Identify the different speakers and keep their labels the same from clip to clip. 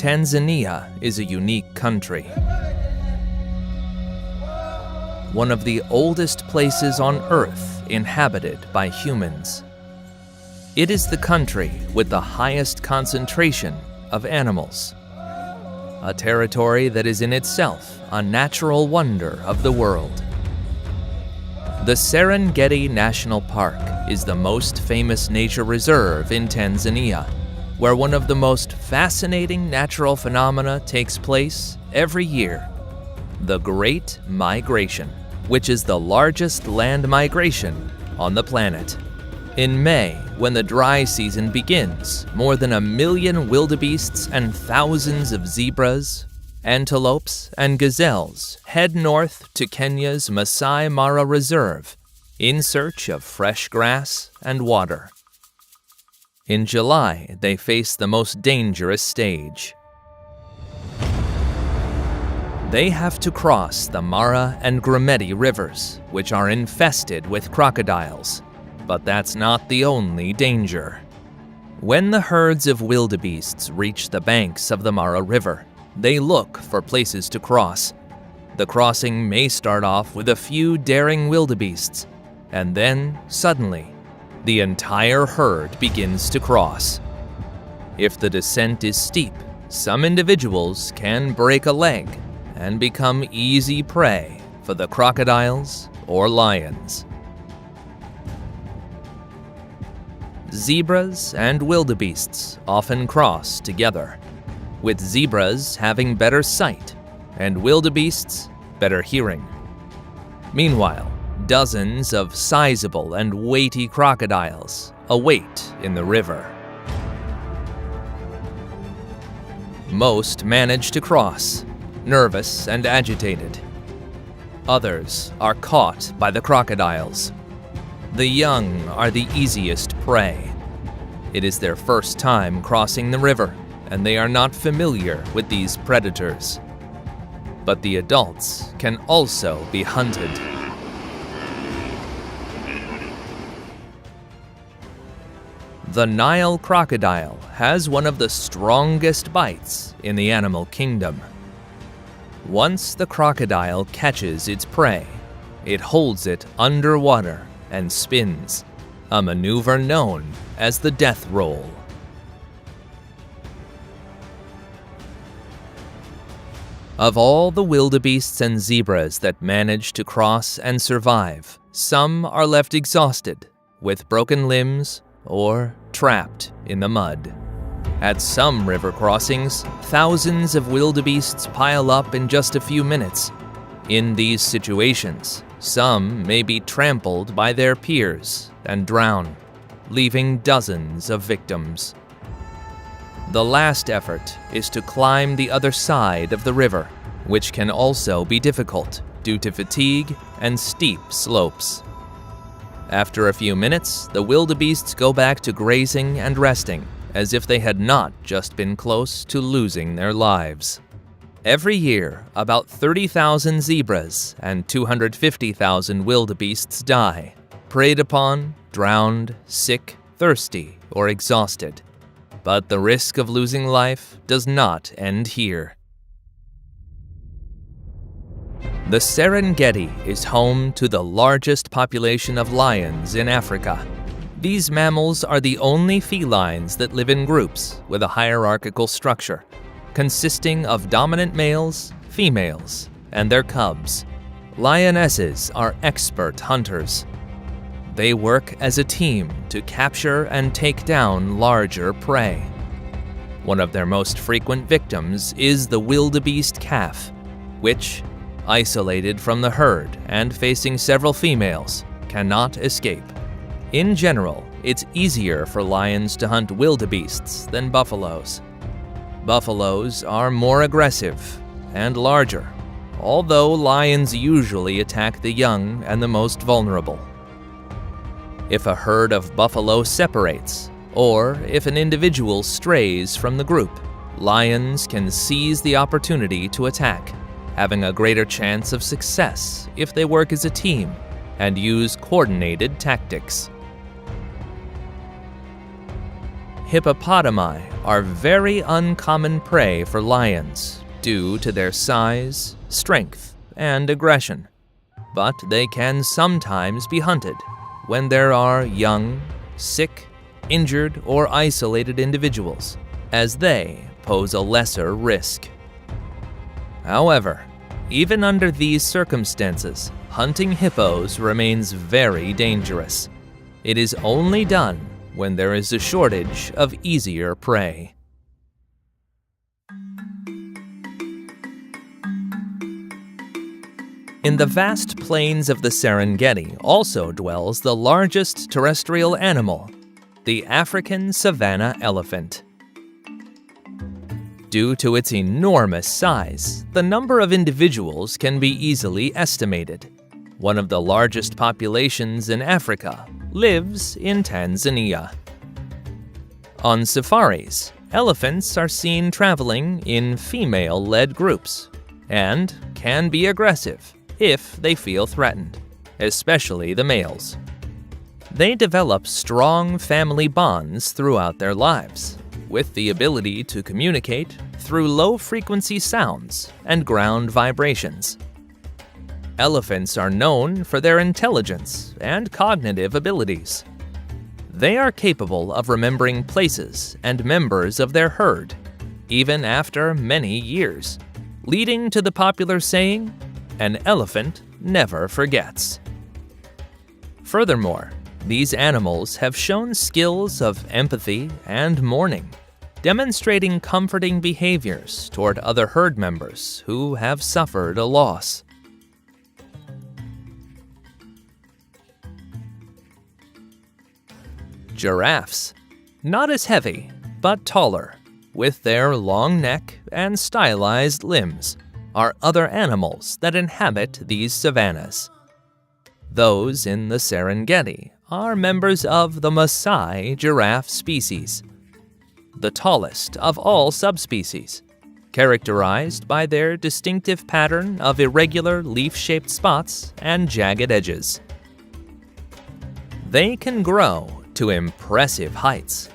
Speaker 1: Tanzania is a unique country. One of the oldest places on Earth inhabited by humans. It is the country with the highest concentration of animals. A territory that is in itself a natural wonder of the world. The Serengeti National Park is the most famous nature reserve in Tanzania, where one of the most fascinating natural phenomena takes place every year: the Great Migration, which is the largest land migration on the planet. In May, when the dry season begins, more than 1 million wildebeests and thousands of zebras, antelopes, and gazelles head north to Kenya's Masai Mara Reserve in search of fresh grass and water. In July, they face the most dangerous stage. They have to cross the Mara and Grumeti rivers, which are infested with crocodiles. But that's not the only danger. When the herds of wildebeests reach the banks of the Mara River, they look for places to cross. The crossing may start off with a few daring wildebeests, and then, suddenly, the entire herd begins to cross. If the descent is steep, some individuals can break a leg and become easy prey for the crocodiles or lions. Zebras and wildebeests often cross together, with zebras having better sight and wildebeests better hearing. Meanwhile, dozens of sizable and weighty crocodiles await in the river. Most manage to cross, nervous and agitated. Others are caught by the crocodiles. The young are the easiest prey. It is their first time crossing the river, and they are not familiar with these predators. But the adults can also be hunted. The Nile crocodile has one of the strongest bites in the animal kingdom. Once the crocodile catches its prey, it holds it underwater and spins, a maneuver known as the death roll. Of all the wildebeests and zebras that manage to cross and survive, some are left exhausted, with broken limbs, or trapped in the mud. At some river crossings, thousands of wildebeests pile up in just a few minutes. In these situations, some may be trampled by their peers and drown, leaving dozens of victims. The last effort is to climb the other side of the river, which can also be difficult due to fatigue and steep slopes. After a few minutes, the wildebeests go back to grazing and resting, as if they had not just been close to losing their lives. Every year, about 30,000 zebras and 250,000 wildebeests die, preyed upon, drowned, sick, thirsty, or exhausted. But the risk of losing life does not end here. The Serengeti is home to the largest population of lions in Africa. These mammals are the only felines that live in groups with a hierarchical structure, consisting of dominant males, females, and their cubs. Lionesses are expert hunters. They work as a team to capture and take down larger prey. One of their most frequent victims is the wildebeest calf, which, isolated from the herd and facing several females, cannot escape. In general, it's easier for lions to hunt wildebeests than buffaloes. Buffaloes are more aggressive and larger, although lions usually attack the young and the most vulnerable. If a herd of buffalo separates, or if an individual strays from the group, lions can seize the opportunity to attack, having a greater chance of success if they work as a team and use coordinated tactics. Hippopotami are very uncommon prey for lions due to their size, strength, and aggression, but they can sometimes be hunted when there are young, sick, injured, or isolated individuals, as they pose a lesser risk. However, even under these circumstances, hunting hippos remains very dangerous. It is only done when there is a shortage of easier prey. In the vast plains of the Serengeti also dwells the largest terrestrial animal, the African savanna elephant. Due to its enormous size, the number of individuals can be easily estimated. One of the largest populations in Africa lives in Tanzania. On safaris, elephants are seen traveling in female-led groups and can be aggressive if they feel threatened, especially the males. They develop strong family bonds throughout their lives, with the ability to communicate through low-frequency sounds and ground vibrations. Elephants are known for their intelligence and cognitive abilities. They are capable of remembering places and members of their herd, even after many years, leading to the popular saying, "An elephant never forgets." Furthermore, these animals have shown skills of empathy and mourning, demonstrating comforting behaviors toward other herd members who have suffered a loss. Giraffes, not as heavy, but taller, with their long neck and stylized limbs, are other animals that inhabit these savannas. Those in the Serengeti are members of the Maasai giraffe species, the tallest of all subspecies, characterized by their distinctive pattern of irregular leaf-shaped spots and jagged edges. They can grow to impressive heights,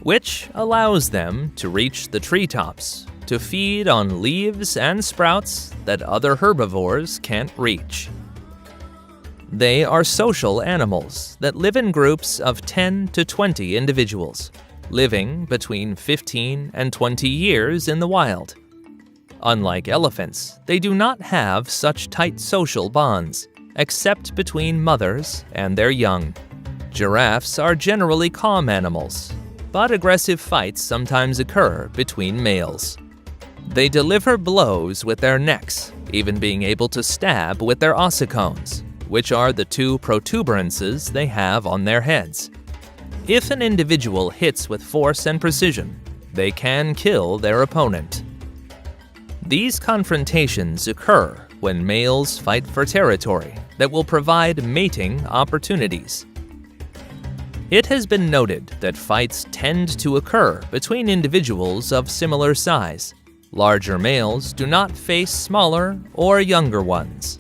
Speaker 1: which allows them to reach the treetops to feed on leaves and sprouts that other herbivores can't reach. They are social animals that live in groups of 10 to 20 individuals, living between 15 and 20 years in the wild. Unlike elephants, they do not have such tight social bonds, except between mothers and their young. Giraffes are generally calm animals, but aggressive fights sometimes occur between males. They deliver blows with their necks, even being able to stab with their ossicones, which are the two protuberances they have on their heads. If an individual hits with force and precision, they can kill their opponent. These confrontations occur when males fight for territory that will provide mating opportunities. It has been noted that fights tend to occur between individuals of similar size. Larger males do not face smaller or younger ones.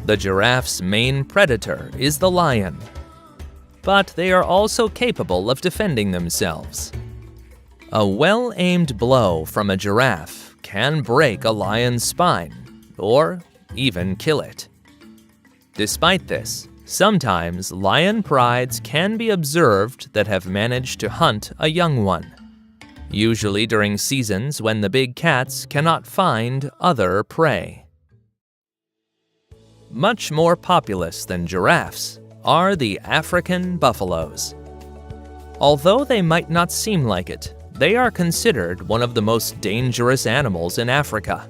Speaker 1: The giraffe's main predator is the lion, but they are also capable of defending themselves. A well-aimed blow from a giraffe can break a lion's spine, or even kill it. Despite this, sometimes lion prides can be observed that have managed to hunt a young one, usually during seasons when the big cats cannot find other prey. Much more populous than giraffes are the African buffaloes. Although they might not seem like it, they are considered one of the most dangerous animals in Africa.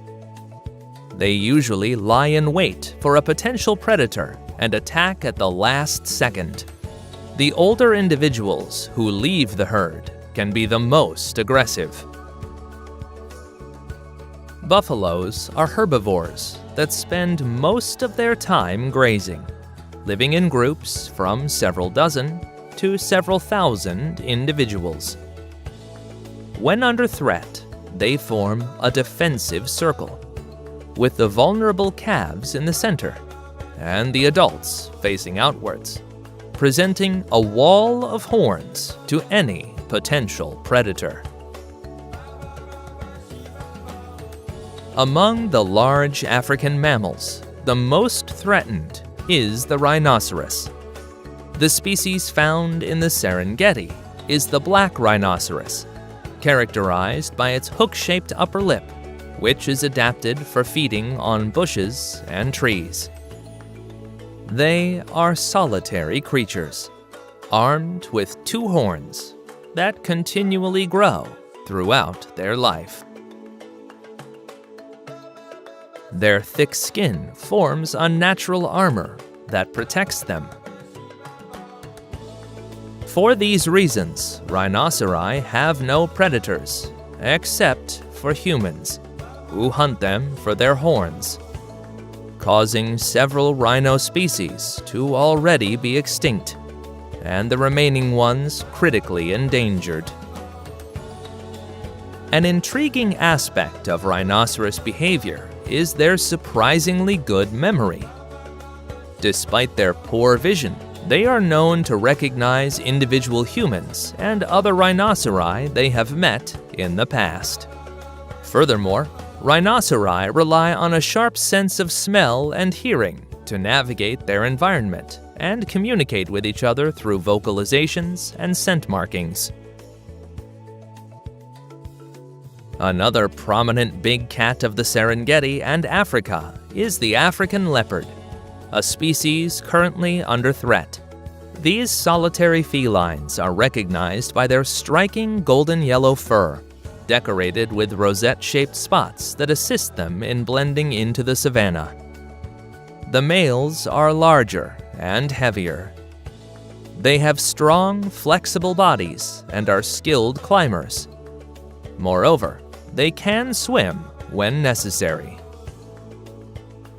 Speaker 1: They usually lie in wait for a potential predator and attack at the last second. The older individuals who leave the herd can be the most aggressive. Buffaloes are herbivores that spend most of their time grazing, living in groups from several dozen to several thousand individuals. When under threat, they form a defensive circle, with the vulnerable calves in the center and the adults facing outwards, presenting a wall of horns to any potential predator. Among the large African mammals, the most threatened is the rhinoceros. The species found in the Serengeti is the black rhinoceros, characterized by its hook-shaped upper lip, which is adapted for feeding on bushes and trees. They are solitary creatures, armed with 2 horns that continually grow throughout their life. Their thick skin forms a natural armor that protects them. For these reasons, rhinoceri have no predators, except for humans, who hunt them for their horns, causing several rhino species to already be extinct, and the remaining ones critically endangered. An intriguing aspect of rhinoceros behavior is their surprisingly good memory. Despite their poor vision, they are known to recognize individual humans and other rhinoceri they have met in the past. Furthermore, rhinoceri rely on a sharp sense of smell and hearing to navigate their environment and communicate with each other through vocalizations and scent markings. Another prominent big cat of the Serengeti and Africa is the African leopard, a species currently under threat. These solitary felines are recognized by their striking golden yellow fur, decorated with rosette-shaped spots that assist them in blending into the savanna. The males are larger and heavier. They have strong, flexible bodies and are skilled climbers. Moreover, they can swim when necessary.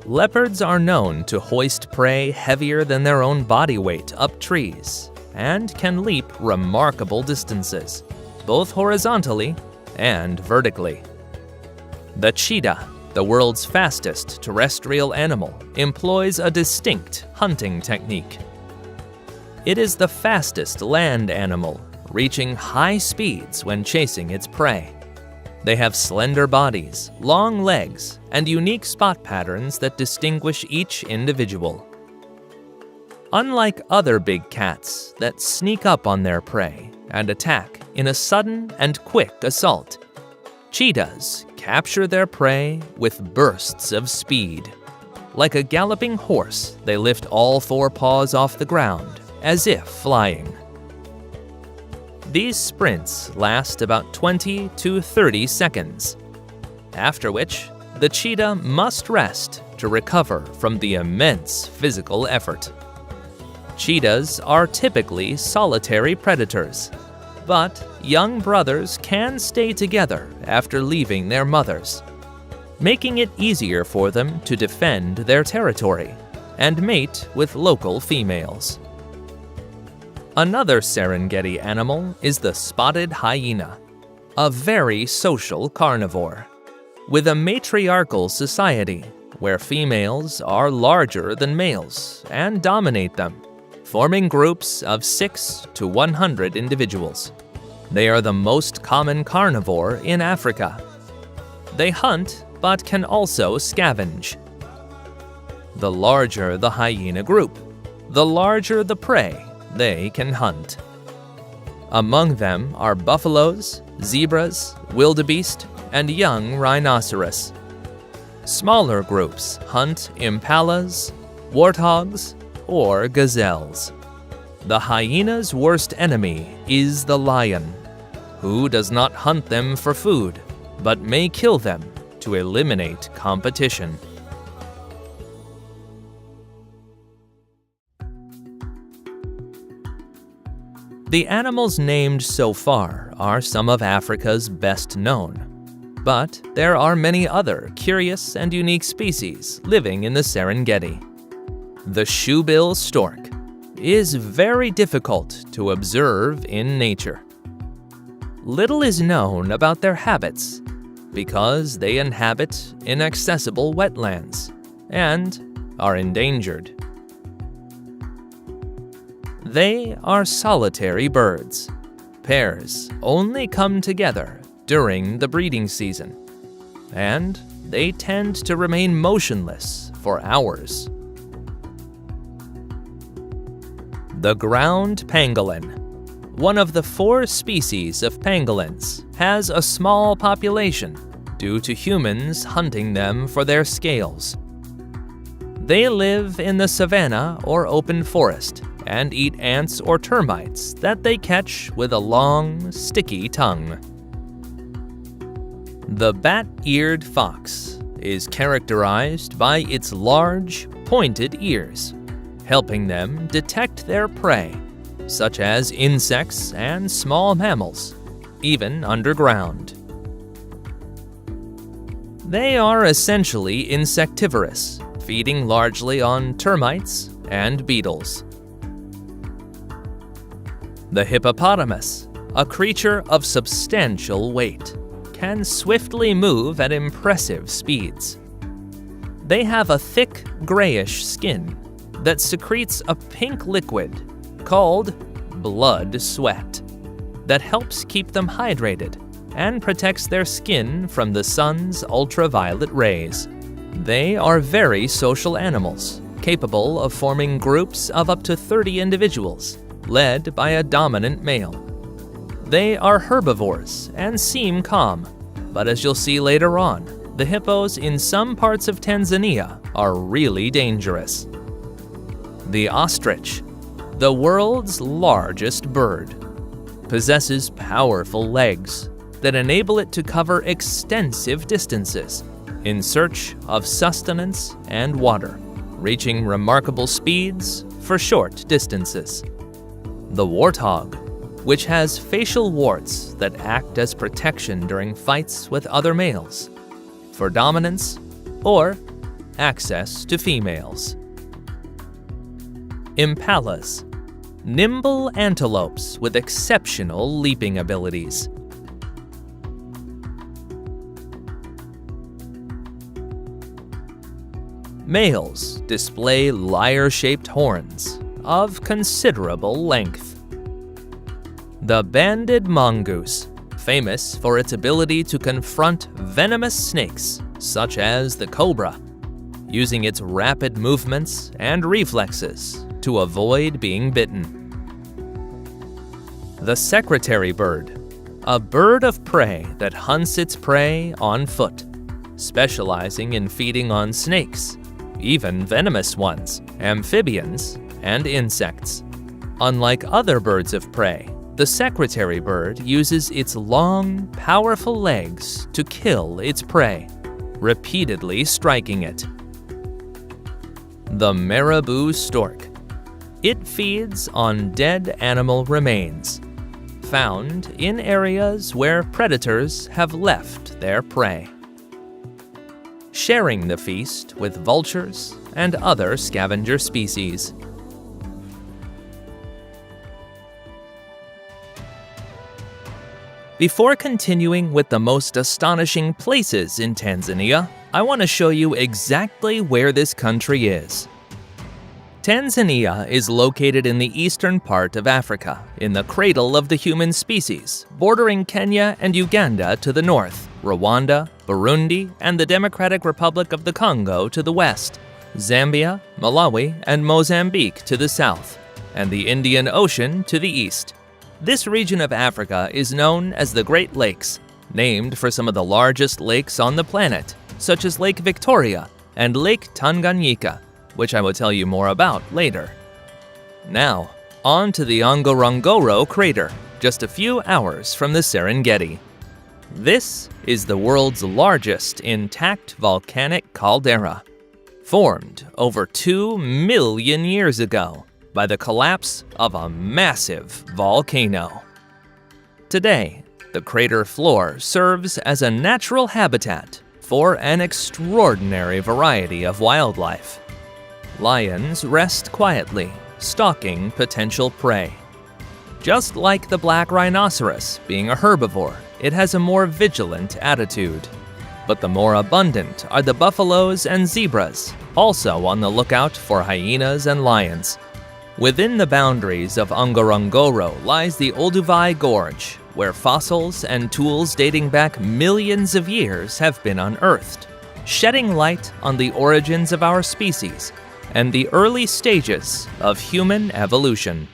Speaker 1: Leopards are known to hoist prey heavier than their own body weight up trees and can leap remarkable distances, both horizontally and vertically. The cheetah, the world's fastest terrestrial animal, employs a distinct hunting technique. It is the fastest land animal, reaching high speeds when chasing its prey. They have slender bodies, long legs, and unique spot patterns that distinguish each individual. Unlike other big cats that sneak up on their prey and attack in a sudden and quick assault, cheetahs capture their prey with bursts of speed. Like a galloping horse, they lift all 4 paws off the ground, as if flying. These sprints last about 20 to 30 seconds, after which the cheetah must rest to recover from the immense physical effort. Cheetahs are typically solitary predators, but young brothers can stay together after leaving their mothers, making it easier for them to defend their territory and mate with local females. Another Serengeti animal is the spotted hyena, a very social carnivore, with a matriarchal society where females are larger than males and dominate them, forming groups of 6 to 100 individuals. They are the most common carnivore in Africa. They hunt but can also scavenge. The larger the hyena group, the larger the prey they can hunt. Among them are buffaloes, zebras, wildebeest, and young rhinoceros. Smaller groups hunt impalas, warthogs, or gazelles. The hyena's worst enemy is the lion, who does not hunt them for food, but may kill them to eliminate competition. The animals named so far are some of Africa's best known, but there are many other curious and unique species living in the Serengeti. The shoebill stork is very difficult to observe in nature. Little is known about their habits because they inhabit inaccessible wetlands and are endangered. They are solitary birds. Pairs only come together during the breeding season, and they tend to remain motionless for hours. The ground pangolin, one of the 4 species of pangolins, has a small population due to humans hunting them for their scales. They live in the savanna or open forest and eat ants or termites that they catch with a long, sticky tongue. The bat-eared fox is characterized by its large, pointed ears, helping them detect their prey, such as insects and small mammals, even underground. They are essentially insectivorous, feeding largely on termites and beetles. The hippopotamus, a creature of substantial weight, can swiftly move at impressive speeds. They have a thick, grayish skin that secretes a pink liquid called blood sweat that helps keep them hydrated and protects their skin from the sun's ultraviolet rays. They are very social animals, capable of forming groups of up to 30 individuals, led by a dominant male. They are herbivores and seem calm, but as you'll see later on, the hippos in some parts of Tanzania are really dangerous. The ostrich, the world's largest bird, possesses powerful legs that enable it to cover extensive distances in search of sustenance and water, reaching remarkable speeds for short distances. The warthog, which has facial warts that act as protection during fights with other males, for dominance or access to females. Impalas, nimble antelopes with exceptional leaping abilities. Males display lyre-shaped horns of considerable length. The banded mongoose, famous for its ability to confront venomous snakes, such as the cobra, using its rapid movements and reflexes to avoid being bitten. The secretary bird, a bird of prey that hunts its prey on foot, specializing in feeding on snakes, even venomous ones, amphibians, and insects. Unlike other birds of prey, the secretary bird uses its long, powerful legs to kill its prey, repeatedly striking it. The marabou stork. It feeds on dead animal remains, found in areas where predators have left their prey, sharing the feast with vultures and other scavenger species. Before continuing with the most astonishing places in Tanzania, I want to show you exactly where this country is. Tanzania is located in the eastern part of Africa, in the cradle of the human species, bordering Kenya and Uganda to the north, Rwanda, Burundi, and the Democratic Republic of the Congo to the west, Zambia, Malawi, and Mozambique to the south, and the Indian Ocean to the east. This region of Africa is known as the Great Lakes, named for some of the largest lakes on the planet, such as Lake Victoria and Lake Tanganyika, which I will tell you more about later. Now, on to the Ngorongoro crater, just a few hours from the Serengeti. This is the world's largest intact volcanic caldera, formed over 2 million years ago by the collapse of a massive volcano. Today, the crater floor serves as a natural habitat for an extraordinary variety of wildlife. Lions rest quietly, stalking potential prey. Just like the black rhinoceros being a herbivore, it has a more vigilant attitude. But the more abundant are the buffaloes and zebras, also on the lookout for hyenas and lions. Within the boundaries of Ngorongoro lies the Olduvai Gorge, where fossils and tools dating back millions of years have been unearthed, shedding light on the origins of our species and the early stages of human evolution.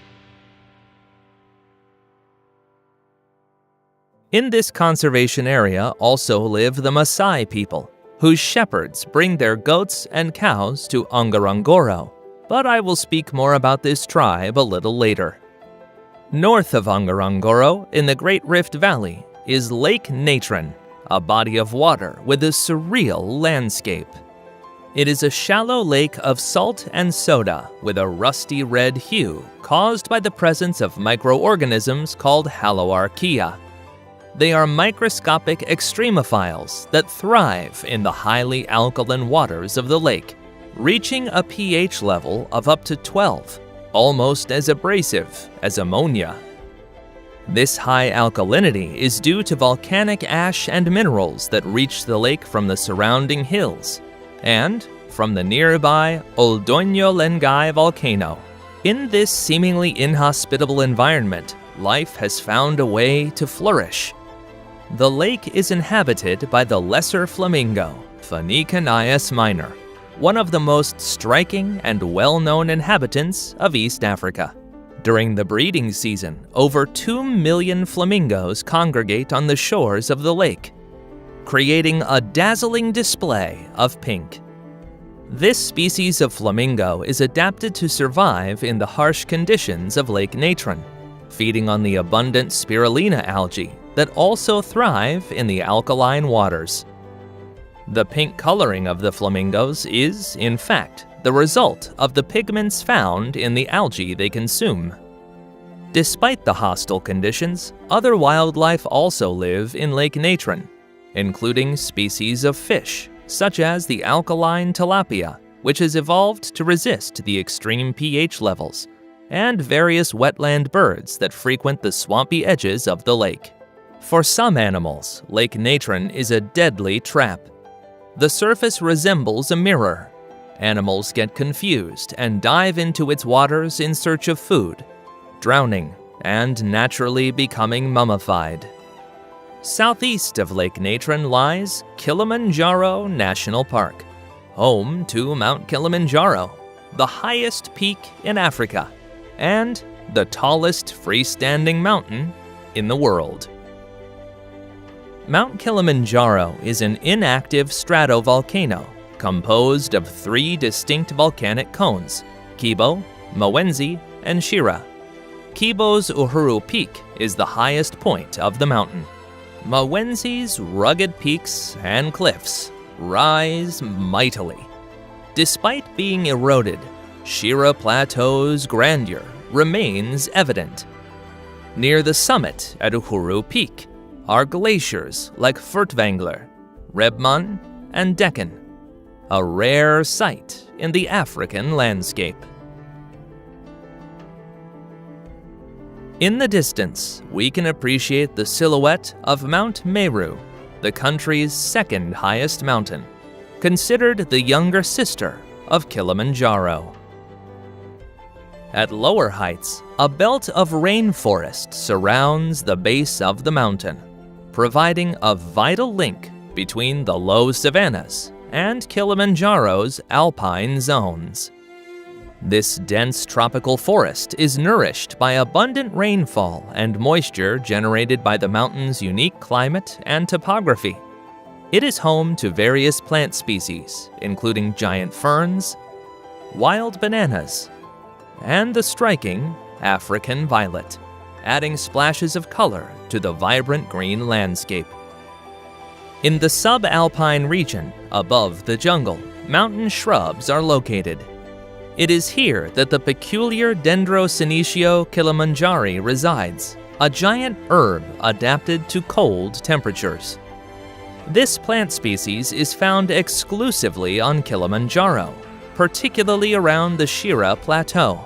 Speaker 1: In this conservation area also live the Maasai people, whose shepherds bring their goats and cows to Ngorongoro, but I will speak more about this tribe a little later. North of Ngorongoro, in the Great Rift Valley, is Lake Natron, a body of water with a surreal landscape. It is a shallow lake of salt and soda with a rusty red hue caused by the presence of microorganisms called haloarchaea. They are microscopic extremophiles that thrive in the highly alkaline waters of the lake, reaching a pH level of up to 12, almost as abrasive as ammonia. This high alkalinity is due to volcanic ash and minerals that reach the lake from the surrounding hills and from the nearby Oldoño Lengai volcano. In this seemingly inhospitable environment, life has found a way to flourish. The lake is inhabited by the lesser flamingo, Phoenicanias minor, one of the most striking and well-known inhabitants of East Africa. During the breeding season, over 2 million flamingos congregate on the shores of the lake, creating a dazzling display of pink. This species of flamingo is adapted to survive in the harsh conditions of Lake Natron, feeding on the abundant spirulina algae that also thrive in the alkaline waters. The pink coloring of the flamingos is, in fact, the result of the pigments found in the algae they consume. Despite the hostile conditions, other wildlife also live in Lake Natron, including species of fish, such as the alkaline tilapia, which has evolved to resist the extreme pH levels, and various wetland birds that frequent the swampy edges of the lake. For some animals, Lake Natron is a deadly trap. The surface resembles a mirror. Animals get confused and dive into its waters in search of food, drowning and naturally becoming mummified. Southeast of Lake Natron lies Kilimanjaro National Park, home to Mount Kilimanjaro, the highest peak in Africa, and the tallest freestanding mountain in the world. Mount Kilimanjaro is an inactive stratovolcano composed of 3 distinct volcanic cones, Kibo, Mawenzi, and Shira. Kibo's Uhuru Peak is the highest point of the mountain. Mawenzi's rugged peaks and cliffs rise mightily. Despite being eroded, Shira Plateau's grandeur remains evident. Near the summit at Uhuru Peak are glaciers like Furtwängler, Rebmann, and Deccan, a rare sight in the African landscape. In the distance, we can appreciate the silhouette of Mount Meru, the country's second highest mountain, considered the younger sister of Kilimanjaro. At lower heights, a belt of rainforest surrounds the base of the mountain, providing a vital link between the low savannas and Kilimanjaro's alpine zones. This dense tropical forest is nourished by abundant rainfall and moisture generated by the mountain's unique climate and topography. It is home to various plant species, including giant ferns, wild bananas, and the striking African violet, adding splashes of color to the vibrant green landscape. In the subalpine region, above the jungle, mountain shrubs are located. It is here that the peculiar Dendrosenecio kilimanjari resides, a giant herb adapted to cold temperatures. This plant species is found exclusively on Kilimanjaro, particularly around the Shira Plateau.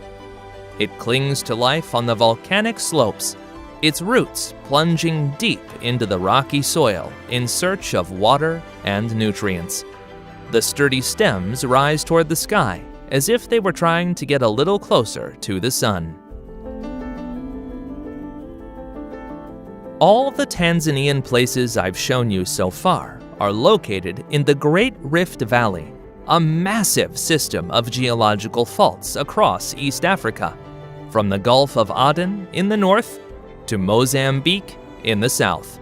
Speaker 1: It clings to life on the volcanic slopes, its roots plunging deep into the rocky soil in search of water and nutrients. The sturdy stems rise toward the sky as if they were trying to get a little closer to the sun. All the Tanzanian places I've shown you so far are located in the Great Rift Valley, a massive system of geological faults across East Africa, from the Gulf of Aden in the north to Mozambique in the south.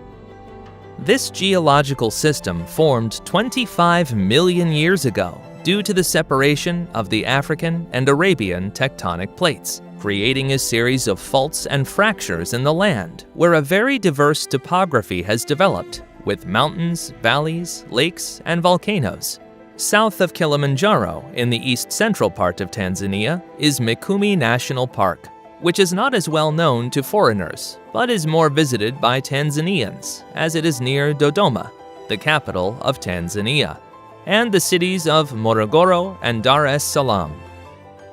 Speaker 1: This geological system formed 25 million years ago due to the separation of the African and Arabian tectonic plates, creating a series of faults and fractures in the land where a very diverse topography has developed, with mountains, valleys, lakes, and volcanoes. South of Kilimanjaro, in the east-central part of Tanzania, is Mikumi National Park, which is not as well known to foreigners, but is more visited by Tanzanians, as it is near Dodoma, the capital of Tanzania, and the cities of Morogoro and Dar es Salaam.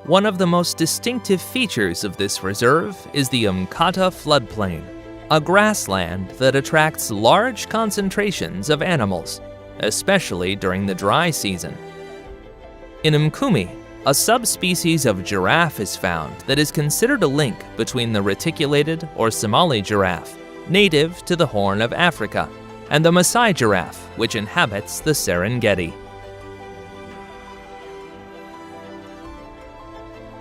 Speaker 1: One of the most distinctive features of this reserve is the Mkata floodplain, a grassland that attracts large concentrations of animals, especially during the dry season. In Mkumi, a subspecies of giraffe is found that is considered a link between the reticulated or Somali giraffe, native to the Horn of Africa, and the Maasai giraffe, which inhabits the Serengeti.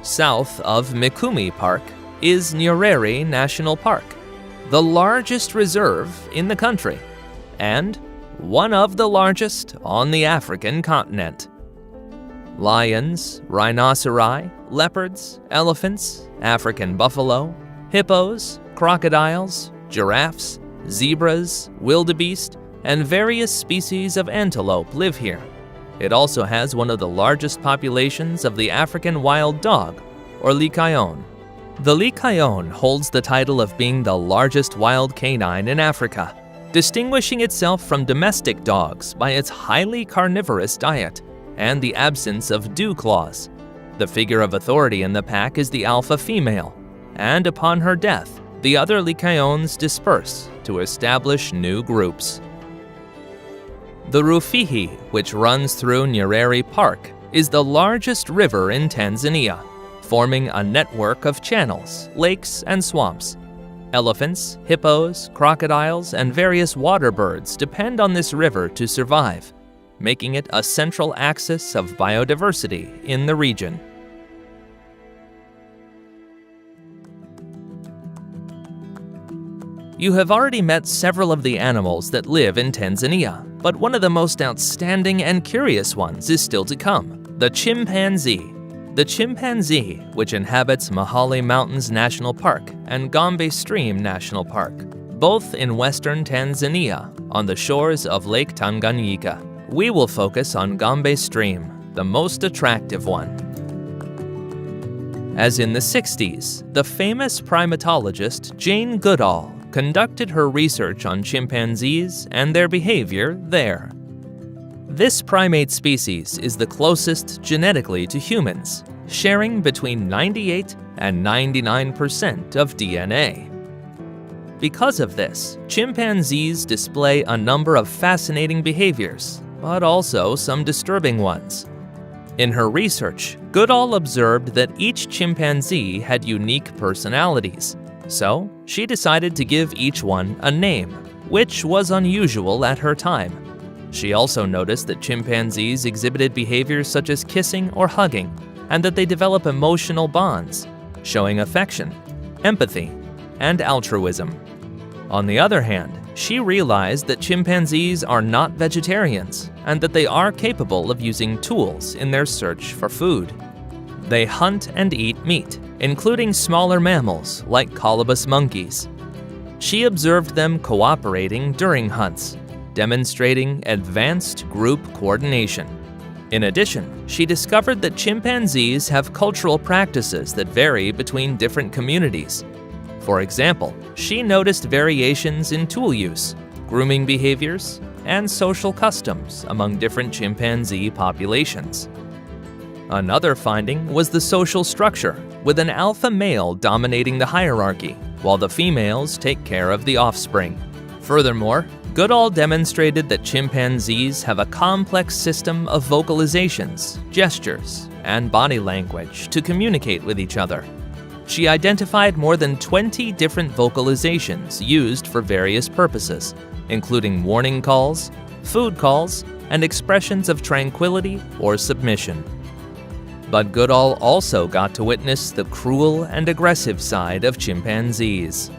Speaker 1: South of Mikumi Park is Nyerere National Park, the largest reserve in the country, and one of the largest on the African continent. Lions, rhinoceri, leopards, elephants, African buffalo, hippos, crocodiles, giraffes, zebras, wildebeest, and various species of antelope live here. It also has one of the largest populations of the African wild dog, or lycaon. The lycaon holds the title of being the largest wild canine in Africa, distinguishing itself from domestic dogs by its highly carnivorous diet and the absence of dew claws. The figure of authority in the pack is the alpha female, and upon her death, the other lycaons disperse to establish new groups. The Rufiji, which runs through Nyerere Park, is the largest river in Tanzania, forming a network of channels, lakes, and swamps. Elephants, hippos, crocodiles, and various water birds depend on this river to survive, making it a central axis of biodiversity in the region. You have already met several of the animals that live in Tanzania, but one of the most outstanding and curious ones is still to come: the chimpanzee. The chimpanzee, which inhabits Mahale Mountains National Park and Gombe Stream National Park, both in western Tanzania on the shores of Lake Tanganyika. We will focus on Gombe Stream, the most attractive one. As in the 60s, the famous primatologist Jane Goodall conducted her research on chimpanzees and their behavior there. This primate species is the closest genetically to humans, sharing between 98 and 99% of DNA. Because of this, chimpanzees display a number of fascinating behaviors, but also some disturbing ones. In her research, Goodall observed that each chimpanzee had unique personalities, so she decided to give each one a name, which was unusual at her time. She also noticed that chimpanzees exhibited behaviors such as kissing or hugging, and that they develop emotional bonds, showing affection, empathy, and altruism. On the other hand, she realized that chimpanzees are not vegetarians and that they are capable of using tools in their search for food. They hunt and eat meat, including smaller mammals like colobus monkeys. She observed them cooperating during hunts, demonstrating advanced group coordination. In addition, she discovered that chimpanzees have cultural practices that vary between different communities. For example, she noticed variations in tool use, grooming behaviors, and social customs among different chimpanzee populations. Another finding was the social structure, with an alpha male dominating the hierarchy, while the females take care of the offspring. Furthermore, Goodall demonstrated that chimpanzees have a complex system of vocalizations, gestures, and body language to communicate with each other. She identified more than 20 different vocalizations used for various purposes, including warning calls, food calls, and expressions of tranquility or submission. But Goodall also got to witness the cruel and aggressive side of chimpanzees.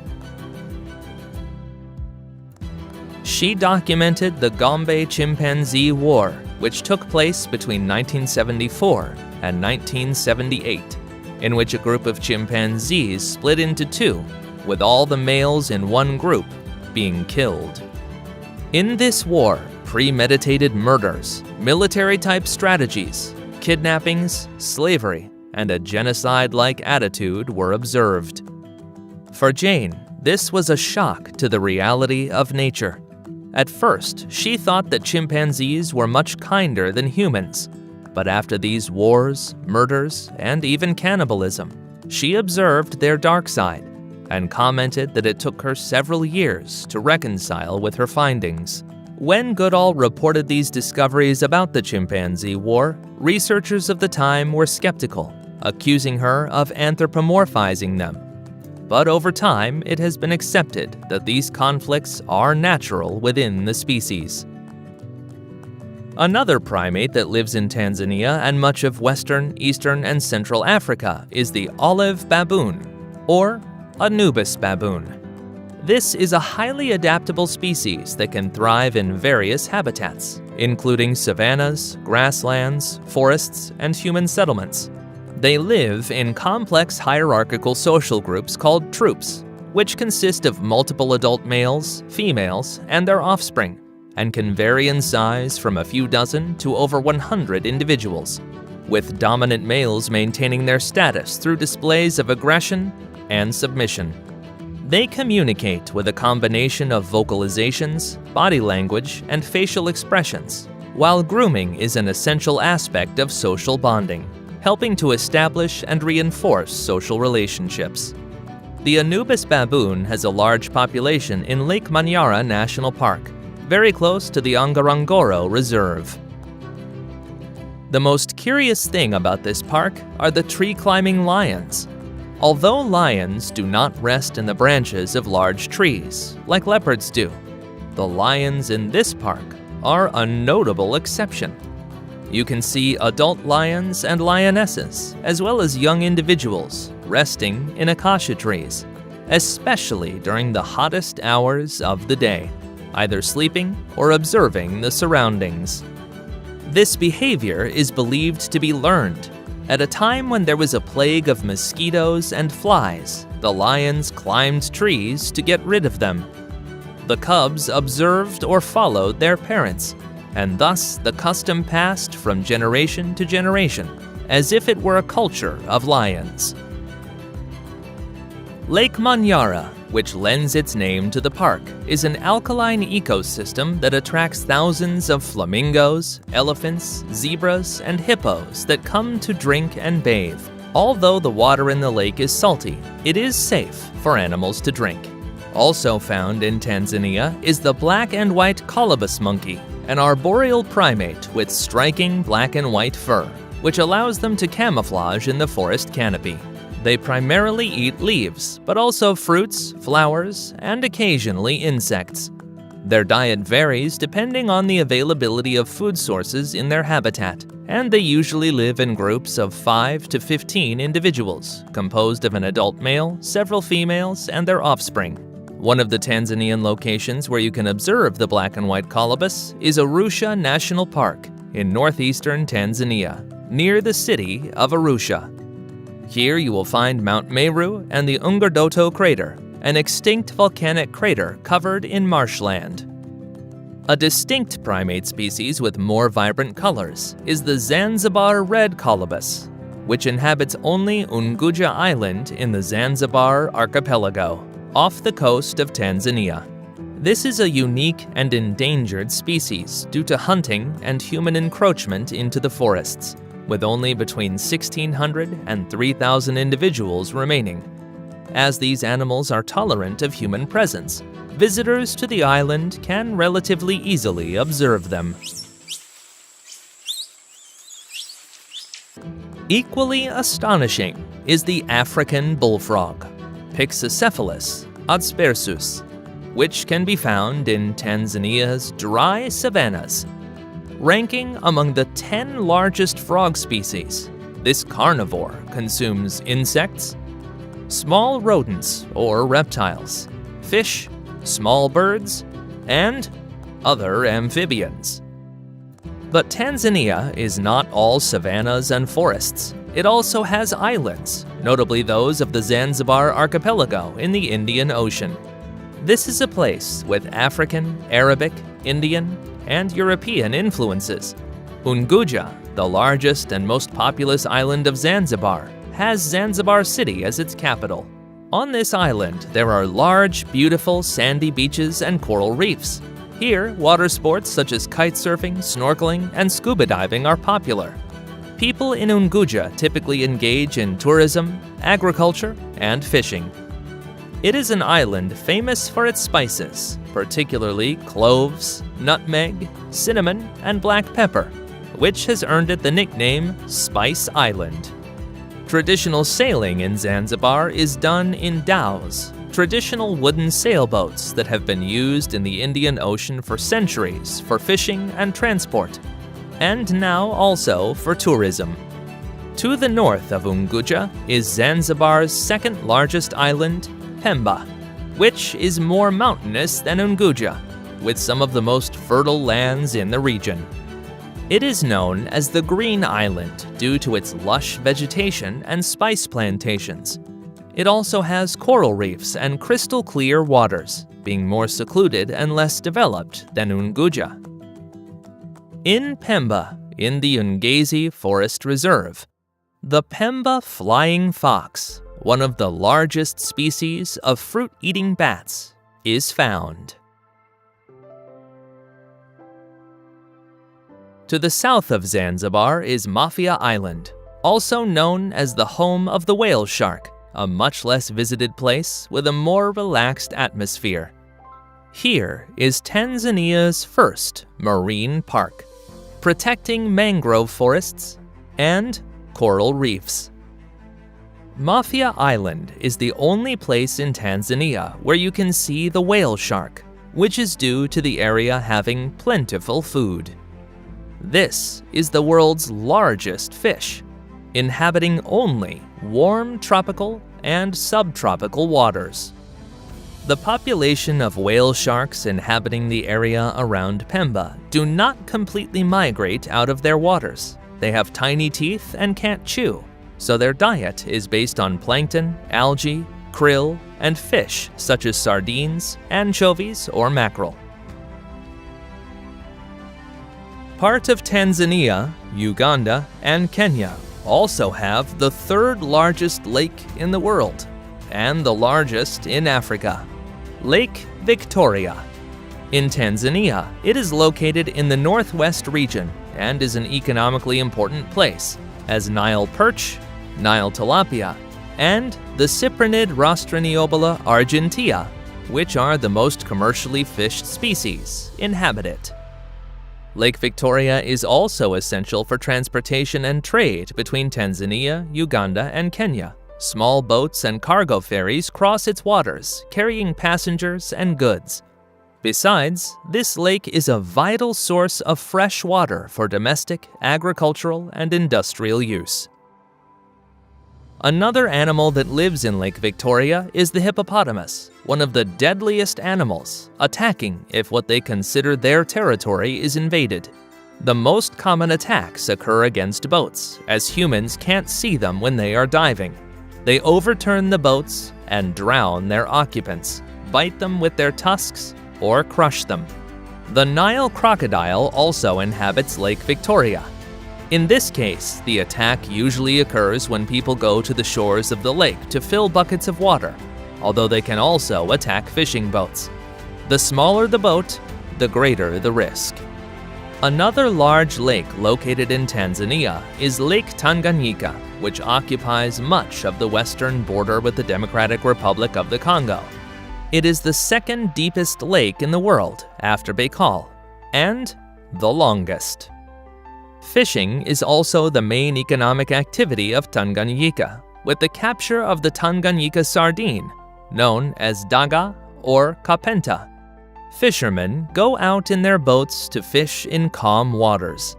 Speaker 1: She documented the Gombe Chimpanzee War, which took place between 1974 and 1978, in which a group of chimpanzees split into two, with all the males in one group being killed. In this war, premeditated murders, military-type strategies, kidnappings, slavery, and a genocide-like attitude were observed. For Jane, this was a shock to the reality of nature. At first, she thought that chimpanzees were much kinder than humans, but after these wars, murders, and even cannibalism, she observed their dark side and commented that it took her several years to reconcile with her findings. When Goodall reported these discoveries about the chimpanzee war, researchers of the time were skeptical, accusing her of anthropomorphizing them. But over time, it has been accepted that these conflicts are natural within the species. Another primate that lives in Tanzania and much of Western, Eastern, and Central Africa is the olive baboon, or Anubis baboon. This is a highly adaptable species that can thrive in various habitats, including savannas, grasslands, forests, and human settlements. They live in complex hierarchical social groups called troops, which consist of multiple adult males, females, and their offspring, and can vary in size from a few dozen to over 100 individuals, with dominant males maintaining their status through displays of aggression and submission. They communicate with a combination of vocalizations, body language, and facial expressions, while grooming is an essential aspect of social bonding, helping to establish and reinforce social relationships. The Anubis baboon has a large population in Lake Manyara National Park, very close to the Ngorongoro Reserve. The most curious thing about this park are the tree-climbing lions. Although lions do not rest in the branches of large trees, like leopards do, the lions in this park are a notable exception. You can see adult lions and lionesses, as well as young individuals, resting in acacia trees, especially during the hottest hours of the day, either sleeping or observing the surroundings. This behavior is believed to be learned. At a time when there was a plague of mosquitoes and flies, the lions climbed trees to get rid of them. The cubs observed or followed their parents, and thus the custom passed from generation to generation, as if it were a culture of lions. Lake Manyara, which lends its name to the park, is an alkaline ecosystem that attracts thousands of flamingos, elephants, zebras, and hippos that come to drink and bathe. Although the water in the lake is salty, it is safe for animals to drink. Also found in Tanzania is the black and white colobus monkey, an arboreal primate with striking black and white fur, which allows them to camouflage in the forest canopy. They primarily eat leaves, but also fruits, flowers, and occasionally insects. Their diet varies depending on the availability of food sources in their habitat, and they usually live in groups of 5 to 15 individuals, composed of an adult male, several females, and their offspring. One of the Tanzanian locations where you can observe the black and white colobus is Arusha National Park in northeastern Tanzania, near the city of Arusha. Here you will find Mount Meru and the Ngurdoto crater, an extinct volcanic crater covered in marshland. A distinct primate species with more vibrant colors is the Zanzibar red colobus, which inhabits only Unguja Island in the Zanzibar archipelago, off the coast of Tanzania. This is a unique and endangered species due to hunting and human encroachment into the forests, with only between 1,600 and 3,000 individuals remaining. As these animals are tolerant of human presence, visitors to the island can relatively easily observe them. Equally astonishing is the African bullfrog, Pyxicephalus adspersus, which can be found in Tanzania's dry savannas. Ranking among the 10 largest frog species, this carnivore consumes insects, small rodents or reptiles, fish, small birds, and other amphibians. But Tanzania is not all savannas and forests. It also has islands, notably those of the Zanzibar archipelago in the Indian Ocean. This is a place with African, Arabic, Indian, and European influences. Unguja, the largest and most populous island of Zanzibar, has Zanzibar City as its capital. On this island, there are large, beautiful sandy beaches and coral reefs. Here, water sports such as kite surfing, snorkeling, and scuba diving are popular. People in Unguja typically engage in tourism, agriculture, and fishing. It is an island famous for its spices, particularly cloves, nutmeg, cinnamon, and black pepper, which has earned it the nickname Spice Island. Traditional sailing in Zanzibar is done in dhows, traditional wooden sailboats that have been used in the Indian Ocean for centuries for fishing and transport, and now also for tourism. To the north of Unguja is Zanzibar's second largest island, Pemba, which is more mountainous than Unguja, with some of the most fertile lands in the region. It is known as the Green Island due to its lush vegetation and spice plantations. It also has coral reefs and crystal clear waters, being more secluded and less developed than Unguja. In Pemba, in the Ungezi Forest Reserve, the Pemba flying fox, one of the largest species of fruit-eating bats, is found. To the south of Zanzibar is Mafia Island, also known as the home of the whale shark, a much less visited place with a more relaxed atmosphere. Here is Tanzania's first marine park, protecting mangrove forests and coral reefs. Mafia Island is the only place in Tanzania where you can see the whale shark, which is due to the area having plentiful food. This is the world's largest fish, inhabiting only warm tropical and subtropical waters. The population of whale sharks inhabiting the area around Pemba do not completely migrate out of their waters. They have tiny teeth and can't chew, so their diet is based on plankton, algae, krill, and fish such as sardines, anchovies, or mackerel. Part of Tanzania, Uganda, and Kenya also have the third largest lake in the world, and the largest in Africa, Lake Victoria. In Tanzania, it is located in the northwest region and is an economically important place, as Nile perch, Nile tilapia, and the Cyprinid Rostraniobola argentea, which are the most commercially fished species, inhabit it. Lake Victoria is also essential for transportation and trade between Tanzania, Uganda, and Kenya. Small boats and cargo ferries cross its waters, carrying passengers and goods. Besides, this lake is a vital source of fresh water for domestic, agricultural, and industrial use. Another animal that lives in Lake Victoria is the hippopotamus, one of the deadliest animals, attacking if what they consider their territory is invaded. The most common attacks occur against boats, as humans can't see them when they are diving. They overturn the boats and drown their occupants, bite them with their tusks, or crush them. The Nile crocodile also inhabits Lake Victoria. In this case, the attack usually occurs when people go to the shores of the lake to fill buckets of water, although they can also attack fishing boats. The smaller the boat, the greater the risk. Another large lake located in Tanzania is Lake Tanganyika, which occupies much of the western border with the Democratic Republic of the Congo. It is the second deepest lake in the world after Baikal, and the longest. Fishing is also the main economic activity of Tanganyika, with the capture of the Tanganyika sardine, known as daga or kapenta. Fishermen go out in their boats to fish in calm waters,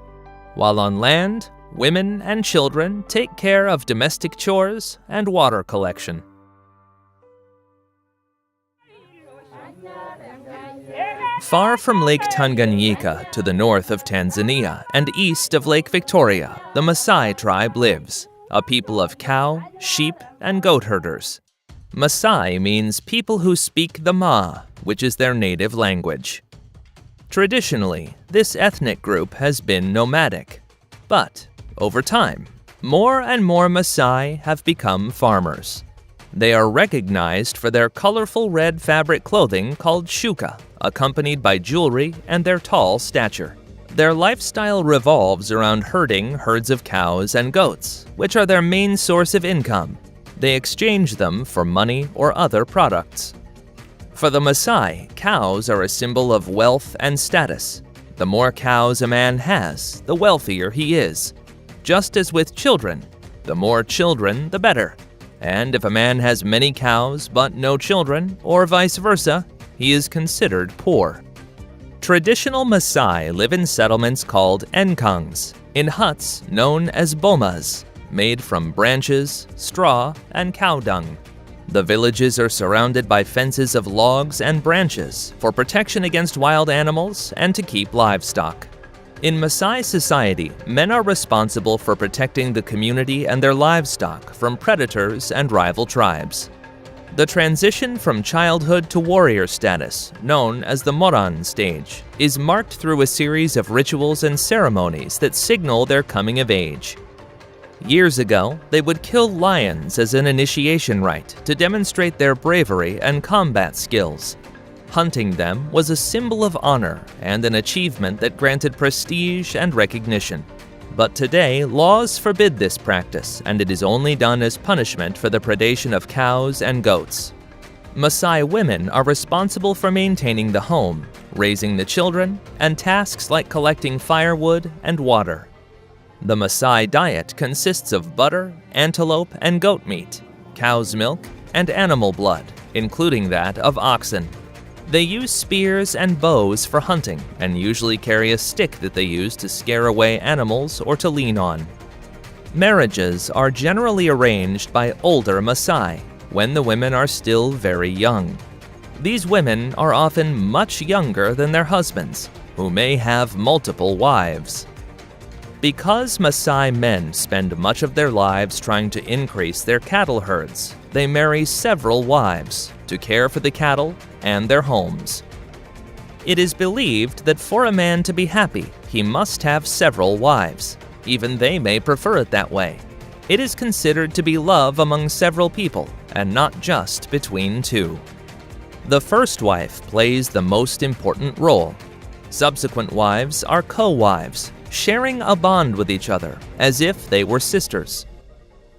Speaker 1: while on land, women and children take care of domestic chores and water collection. Far from Lake Tanganyika to the north of Tanzania and east of Lake Victoria, the Maasai tribe lives, a people of cow, sheep, and goat herders. Maasai means people who speak the Ma, which is their native language. Traditionally, this ethnic group has been nomadic, but over time, more and more Maasai have become farmers. They are recognized for their colorful red fabric clothing called shuka, accompanied by jewelry and their tall stature. Their lifestyle revolves around herding herds of cows and goats, which are their main source of income. They exchange them for money or other products. For the Maasai, cows are a symbol of wealth and status. The more cows a man has, the wealthier he is. Just as with children, the more children, the better. And if a man has many cows but no children, or vice versa, he is considered poor. Traditional Maasai live in settlements called enkangs, in huts known as bomas, made from branches, straw, and cow dung. The villages are surrounded by fences of logs and branches for protection against wild animals and to keep livestock. In Maasai society, men are responsible for protecting the community and their livestock from predators and rival tribes. The transition from childhood to warrior status, known as the Moran stage, is marked through a series of rituals and ceremonies that signal their coming of age. Years ago, they would kill lions as an initiation rite to demonstrate their bravery and combat skills. Hunting them was a symbol of honor and an achievement that granted prestige and recognition. But today, laws forbid this practice, and it is only done as punishment for the predation of cows and goats. Maasai women are responsible for maintaining the home, raising the children, and tasks like collecting firewood and water. The Maasai diet consists of butter, antelope, and goat meat, cow's milk, and animal blood, including that of oxen. They use spears and bows for hunting and usually carry a stick that they use to scare away animals or to lean on. Marriages are generally arranged by older Maasai when the women are still very young. These women are often much younger than their husbands, who may have multiple wives. Because Maasai men spend much of their lives trying to increase their cattle herds, they marry several wives to care for the cattle and their homes. It is believed that for a man to be happy, he must have several wives. Even they may prefer it that way. It is considered to be love among several people and not just between two. The first wife plays the most important role. Subsequent wives are co-wives, sharing a bond with each other as if they were sisters.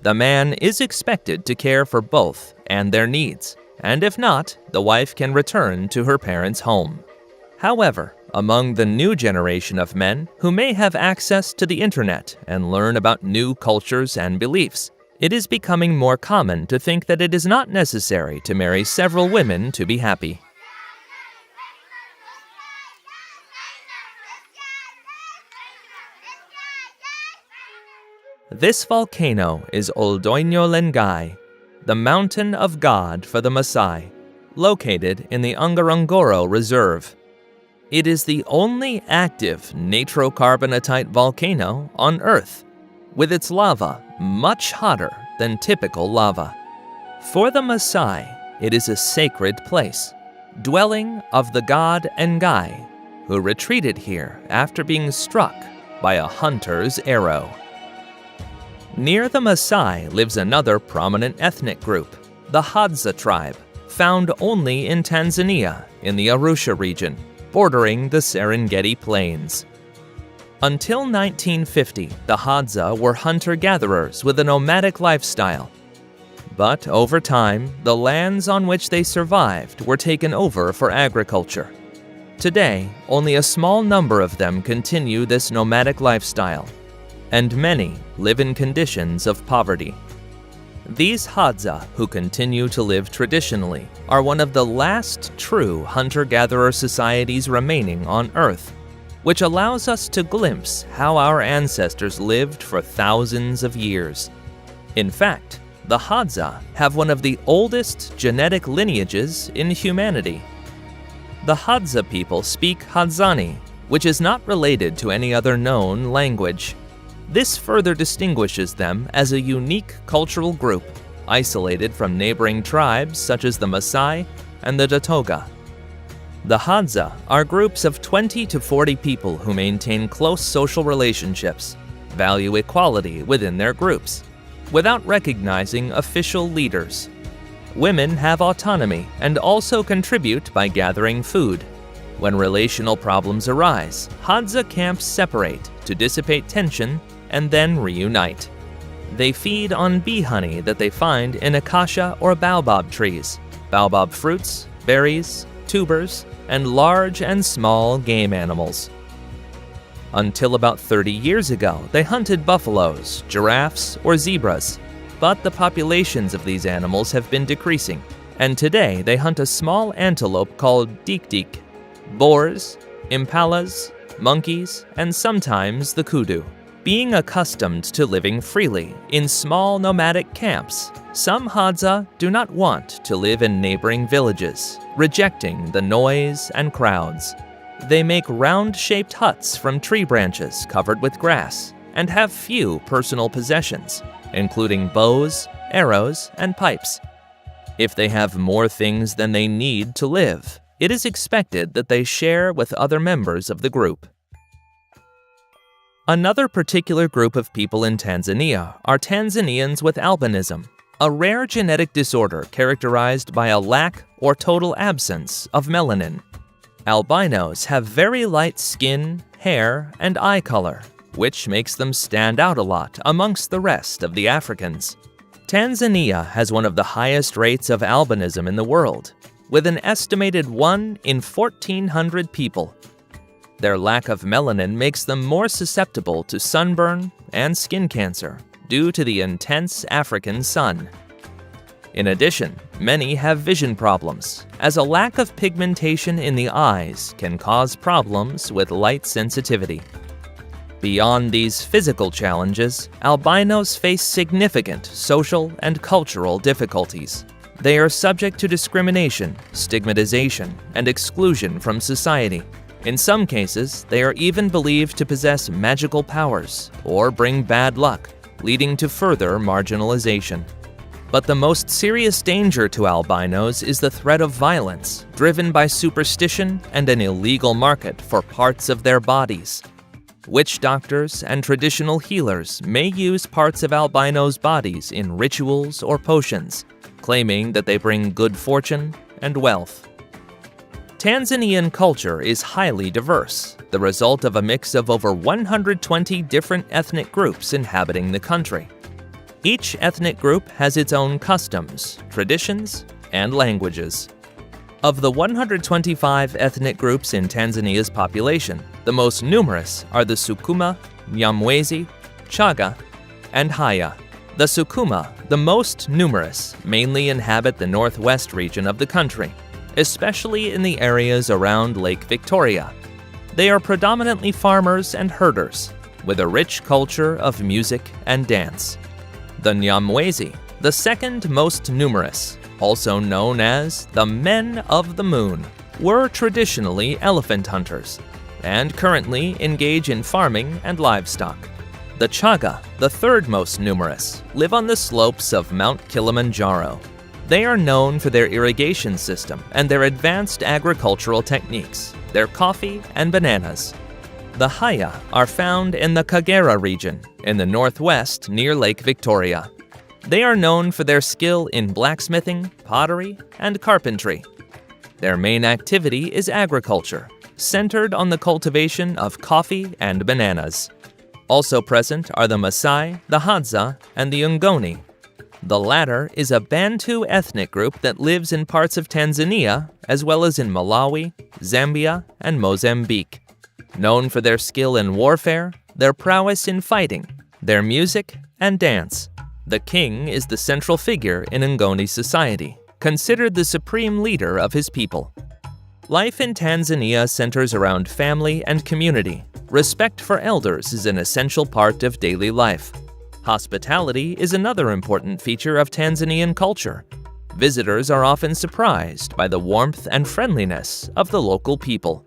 Speaker 1: The man is expected to care for both and their needs, and if not, the wife can return to her parents' home. However, among the new generation of men who may have access to the internet and learn about new cultures and beliefs, it is becoming more common to think that it is not necessary to marry several women to be happy. This volcano is Oldoinyo Lengai, the mountain of God for the Maasai, located in the Ngorongoro Reserve. It is the only active natrocarbonatite volcano on Earth, with its lava much hotter than typical lava. For the Maasai, it is a sacred place, dwelling of the god Ngai, who retreated here after being struck by a hunter's arrow. Near the Maasai lives another prominent ethnic group, the Hadza tribe, found only in Tanzania in the Arusha region, bordering the Serengeti Plains. Until 1950, the Hadza were hunter-gatherers with a nomadic lifestyle. But over time, the lands on which they survived were taken over for agriculture. Today, only a small number of them continue this nomadic lifestyle, and many live in conditions of poverty. These Hadza, who continue to live traditionally, are one of the last true hunter-gatherer societies remaining on Earth, which allows us to glimpse how our ancestors lived for thousands of years. In fact, the Hadza have one of the oldest genetic lineages in humanity. The Hadza people speak Hadzani, which is not related to any other known language. This further distinguishes them as a unique cultural group, isolated from neighboring tribes such as the Maasai and the Datoga. The Hadza are groups of 20 to 40 people who maintain close social relationships, value equality within their groups, without recognizing official leaders. Women have autonomy and also contribute by gathering food. When relational problems arise, Hadza camps separate to dissipate tension and then reunite. They feed on bee honey that they find in acacia or baobab trees, baobab fruits, berries, tubers, and large and small game animals. Until about 30 years ago, they hunted buffaloes, giraffes, or zebras, but the populations of these animals have been decreasing, and today they hunt a small antelope called dik-dik, boars, impalas, monkeys, and sometimes the kudu. Being accustomed to living freely in small nomadic camps, some Hadza do not want to live in neighboring villages, rejecting the noise and crowds. They make round-shaped huts from tree branches covered with grass and have few personal possessions, including bows, arrows, and pipes. If they have more things than they need to live, it is expected that they share with other members of the group. Another particular group of people in Tanzania are Tanzanians with albinism, a rare genetic disorder characterized by a lack or total absence of melanin. Albinos have very light skin, hair, and eye color, which makes them stand out a lot amongst the rest of the Africans. Tanzania has one of the highest rates of albinism in the world, with an estimated 1 in 1,400 people. Their lack of melanin makes them more susceptible to sunburn and skin cancer due to the intense African sun. In addition, many have vision problems, as a lack of pigmentation in the eyes can cause problems with light sensitivity. Beyond these physical challenges, albinos face significant social and cultural difficulties. They are subject to discrimination, stigmatization, and exclusion from society. In some cases, they are even believed to possess magical powers or bring bad luck, leading to further marginalization. But the most serious danger to albinos is the threat of violence, driven by superstition and an illegal market for parts of their bodies. Witch doctors and traditional healers may use parts of albinos' bodies in rituals or potions, claiming that they bring good fortune and wealth. Tanzanian culture is highly diverse, the result of a mix of over 120 different ethnic groups inhabiting the country. Each ethnic group has its own customs, traditions, and languages. Of the 125 ethnic groups in Tanzania's population, the most numerous are the Sukuma, Nyamwezi, Chaga, and Haya. The Sukuma, the most numerous, mainly inhabit the northwest region of the country, especially in the areas around Lake Victoria. They are predominantly farmers and herders, with a rich culture of music and dance. The Nyamwezi, the second most numerous, also known as the Men of the Moon, were traditionally elephant hunters, and currently engage in farming and livestock. The Chaga, the third most numerous, live on the slopes of Mount Kilimanjaro. They are known for their irrigation system and their advanced agricultural techniques, their coffee and bananas. The Haya are found in the Kagera region, in the northwest near Lake Victoria. They are known for their skill in blacksmithing, pottery, and carpentry. Their main activity is agriculture, centered on the cultivation of coffee and bananas. Also present are the Maasai, the Hadza, and the Ngoni. The latter is a Bantu ethnic group that lives in parts of Tanzania, as well as in Malawi, Zambia, and Mozambique. Known for their skill in warfare, their prowess in fighting, their music, and dance, the king is the central figure in Ngoni society, considered the supreme leader of his people. Life in Tanzania centers around family and community. Respect for elders is an essential part of daily life. Hospitality is another important feature of Tanzanian culture. Visitors are often surprised by the warmth and friendliness of the local people.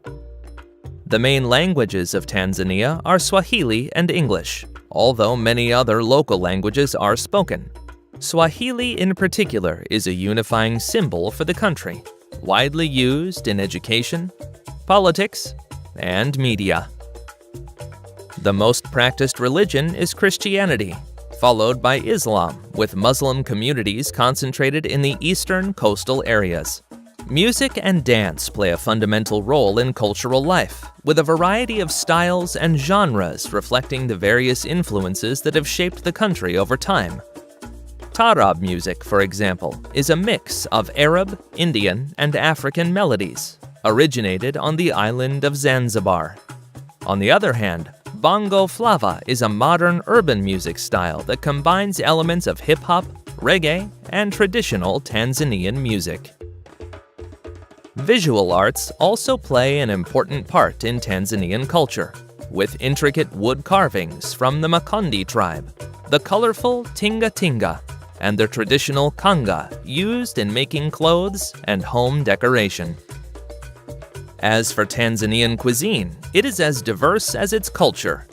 Speaker 1: The main languages of Tanzania are Swahili and English, although many other local languages are spoken. Swahili in particular is a unifying symbol for the country, widely used in education, politics, and media. The most practiced religion is Christianity, followed by Islam, with Muslim communities concentrated in the eastern coastal areas. Music and dance play a fundamental role in cultural life, with a variety of styles and genres reflecting the various influences that have shaped the country over time. Taarab music, for example, is a mix of Arab, Indian, and African melodies, originated on the island of Zanzibar. On the other hand, Bongo Flava is a modern urban music style that combines elements of hip-hop, reggae, and traditional Tanzanian music. Visual arts also play an important part in Tanzanian culture, with intricate wood carvings from the Makonde tribe, the colorful Tinga Tinga, and the traditional kanga used in making clothes and home decoration. As for Tanzanian cuisine, it is as diverse as its culture.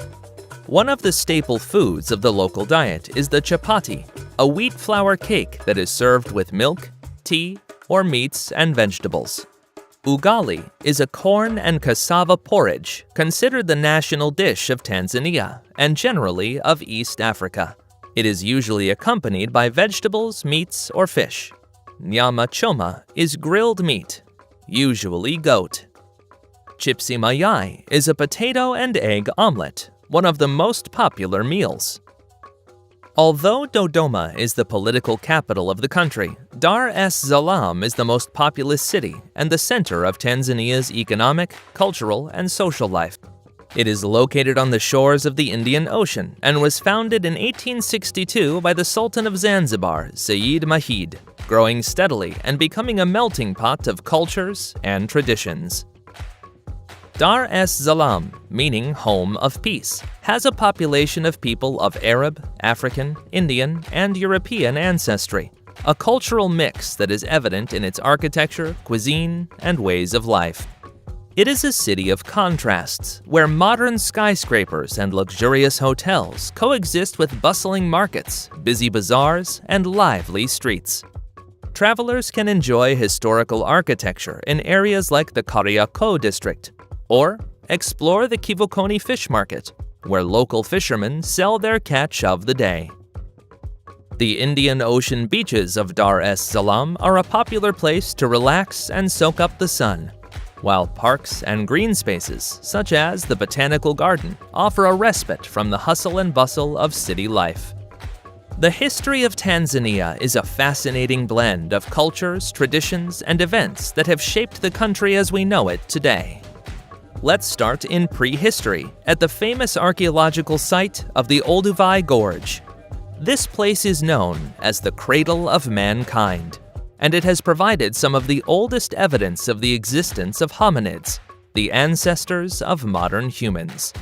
Speaker 1: One of the staple foods of the local diet is the chapati, a wheat flour cake that is served with milk, tea, or meats and vegetables. Ugali is a corn and cassava porridge considered the national dish of Tanzania and generally of East Africa. It is usually accompanied by vegetables, meats, or fish. Nyama choma is grilled meat, usually goat. Chipsi mayai is a potato and egg omelet, one of the most popular meals. Although Dodoma is the political capital of the country, Dar es Salaam is the most populous city and the center of Tanzania's economic, cultural, and social life. It is located on the shores of the Indian Ocean and was founded in 1862 by the Sultan of Zanzibar, Said Mahid, growing steadily and becoming a melting pot of cultures and traditions. Dar es Salaam, meaning home of peace, has a population of people of Arab, African, Indian, and European ancestry, a cultural mix that is evident in its architecture, cuisine, and ways of life. It is a city of contrasts, where modern skyscrapers and luxurious hotels coexist with bustling markets, busy bazaars, and lively streets. Travelers can enjoy historical architecture in areas like the Kariakoo district, or explore the Kivukoni fish market, where local fishermen sell their catch of the day. The Indian Ocean beaches of Dar es Salaam are a popular place to relax and soak up the sun, while parks and green spaces, such as the Botanical Garden, offer a respite from the hustle and bustle of city life. The history of Tanzania is a fascinating blend of cultures, traditions, and events that have shaped the country as we know it today. Let's start in prehistory, at the famous archaeological site of the Olduvai Gorge. This place is known as the cradle of mankind, and it has provided some of the oldest evidence of the existence of hominids, the ancestors of modern humans.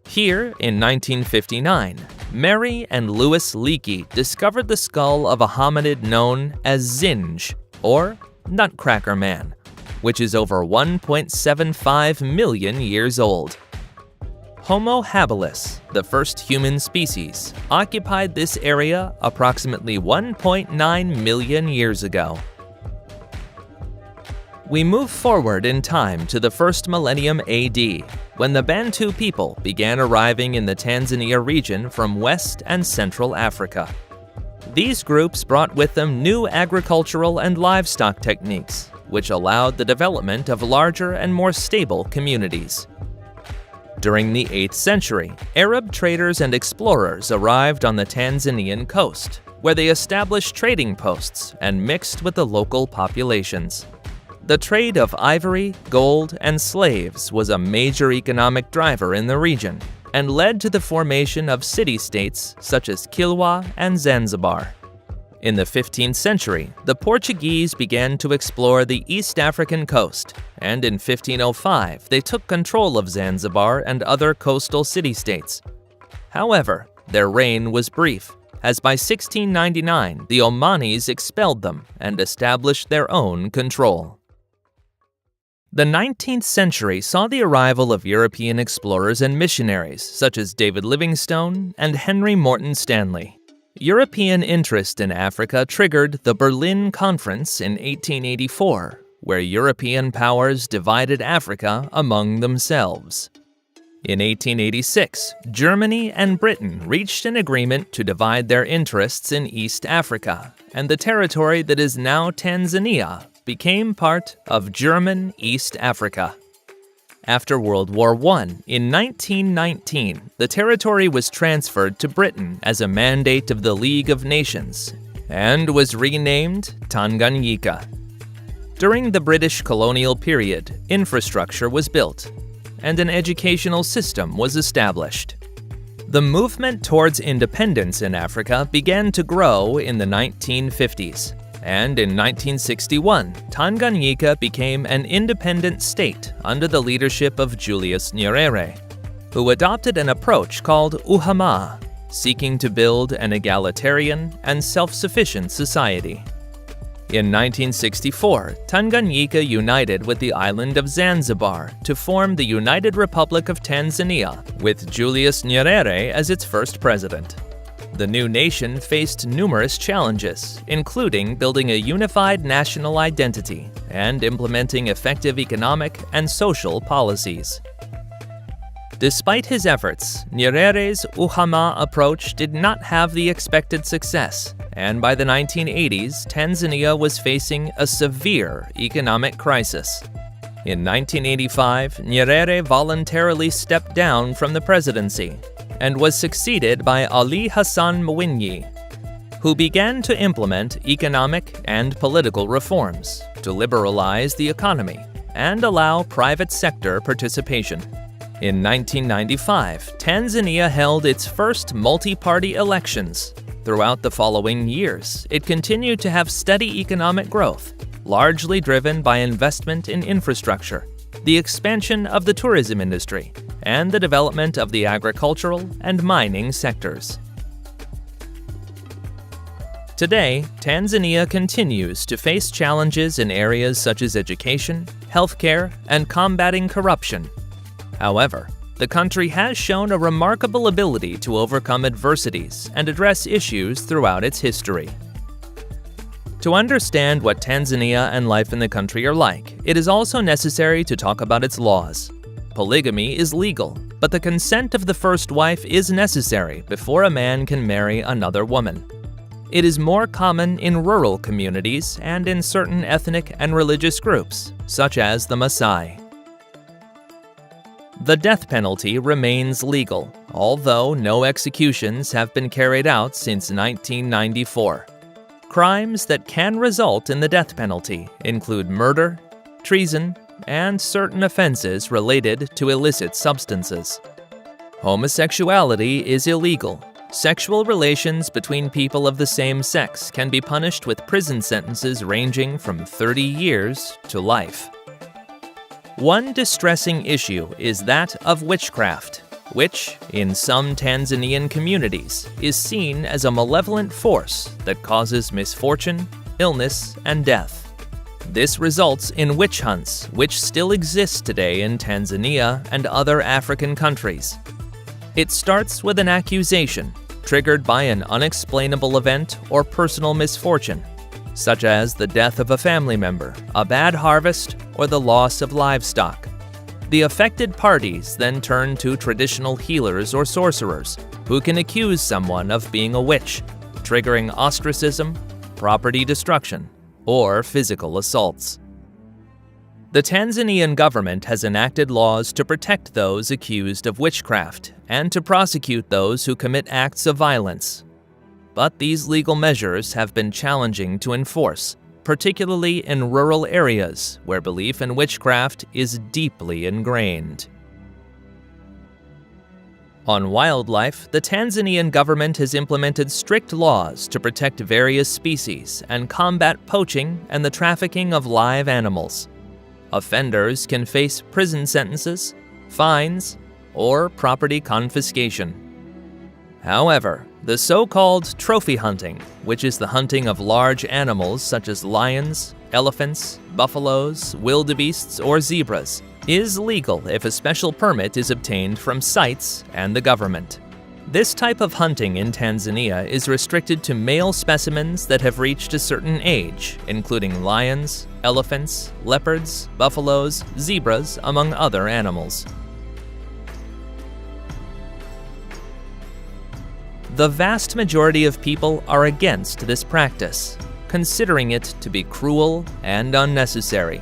Speaker 1: Here, in 1959, Mary and Louis Leakey discovered the skull of a hominid known as Zinj, or Nutcracker Man, which is over 1.75 million years old. Homo habilis, the first human species, occupied this area approximately 1.9 million years ago. We move forward in time to the first millennium AD, when the Bantu people began arriving in the Tanzania region from West and Central Africa. These groups brought with them new agricultural and livestock techniques, which allowed the development of larger and more stable communities. During the 8th century, Arab traders and explorers arrived on the Tanzanian coast, where they established trading posts and mixed with the local populations. The trade of ivory, gold, and slaves was a major economic driver in the region and led to the formation of city-states such as Kilwa and Zanzibar. In the 15th century, the Portuguese began to explore the East African coast, and in 1505 they took control of Zanzibar and other coastal city-states. However, their reign was brief, as by 1699 the Omanis expelled them and established their own control. The 19th century saw the arrival of European explorers and missionaries such as David Livingstone and Henry Morton Stanley. European interest in Africa triggered the Berlin Conference in 1884, where European powers divided Africa among themselves. In 1886, Germany and Britain reached an agreement to divide their interests in East Africa, and the territory that is now Tanzania became part of German East Africa. After World War I, in 1919, the territory was transferred to Britain as a mandate of the League of Nations and was renamed Tanganyika. During the British colonial period, infrastructure was built and an educational system was established. The movement towards independence in Africa began to grow in the 1950s. And in 1961, Tanganyika became an independent state under the leadership of Julius Nyerere, who adopted an approach called Uhama, seeking to build an egalitarian and self-sufficient society. In 1964, Tanganyika united with the island of Zanzibar to form the United Republic of Tanzania, with Julius Nyerere as its first president. The new nation faced numerous challenges, including building a unified national identity and implementing effective economic and social policies. Despite his efforts, Nyerere's Uhama approach did not have the expected success, and by the 1980s, Tanzania was facing a severe economic crisis. In 1985, Nyerere voluntarily stepped down from the presidency and was succeeded by Ali Hassan Mwinyi, who began to implement economic and political reforms to liberalize the economy and allow private sector participation. In 1995, Tanzania held its first multi-party elections. Throughout the following years, it continued to have steady economic growth, largely driven by investment in infrastructure, the expansion of the tourism industry, and the development of the agricultural and mining sectors. Today, Tanzania continues to face challenges in areas such as education, healthcare, and combating corruption. However, the country has shown a remarkable ability to overcome adversities and address issues throughout its history. To understand what Tanzania and life in the country are like, it is also necessary to talk about its laws. Polygamy is legal, but the consent of the first wife is necessary before a man can marry another woman. It is more common in rural communities and in certain ethnic and religious groups, such as the Maasai. The death penalty remains legal, although no executions have been carried out since 1994. Crimes that can result in the death penalty include murder, treason, and certain offenses related to illicit substances. Homosexuality is illegal. Sexual relations between people of the same sex can be punished with prison sentences ranging from 30 years to life. One distressing issue is that of witchcraft, which, in some Tanzanian communities, is seen as a malevolent force that causes misfortune, illness, and death. This results in witch hunts, which still exist today in Tanzania and other African countries. It starts with an accusation, triggered by an unexplainable event or personal misfortune, such as the death of a family member, a bad harvest, or the loss of livestock. The affected parties then turn to traditional healers or sorcerers, who can accuse someone of being a witch, triggering ostracism, property destruction, or physical assaults. The Tanzanian government has enacted laws to protect those accused of witchcraft and to prosecute those who commit acts of violence. But these legal measures have been challenging to enforce, particularly in rural areas where belief in witchcraft is deeply ingrained. On wildlife, the Tanzanian government has implemented strict laws to protect various species and combat poaching and the trafficking of live animals. Offenders can face prison sentences, fines, or property confiscation. However, the so-called trophy hunting, which is the hunting of large animals such as lions, elephants, buffaloes, wildebeests, or zebras, is legal if a special permit is obtained from sites and the government. This type of hunting in Tanzania is restricted to male specimens that have reached a certain age, including lions, elephants, leopards, buffaloes, zebras, among other animals. The vast majority of people are against this practice, considering it to be cruel and unnecessary.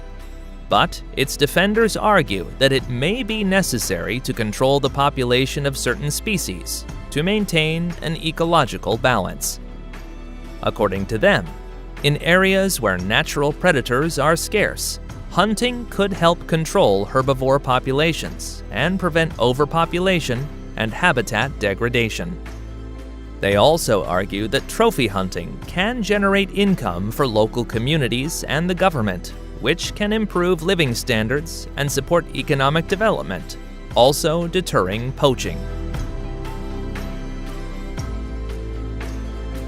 Speaker 1: But its defenders argue that it may be necessary to control the population of certain species to maintain an ecological balance. According to them, in areas where natural predators are scarce, hunting could help control herbivore populations and prevent overpopulation and habitat degradation. They also argue that trophy hunting can generate income for local communities and the government, which can improve living standards and support economic development, also deterring poaching.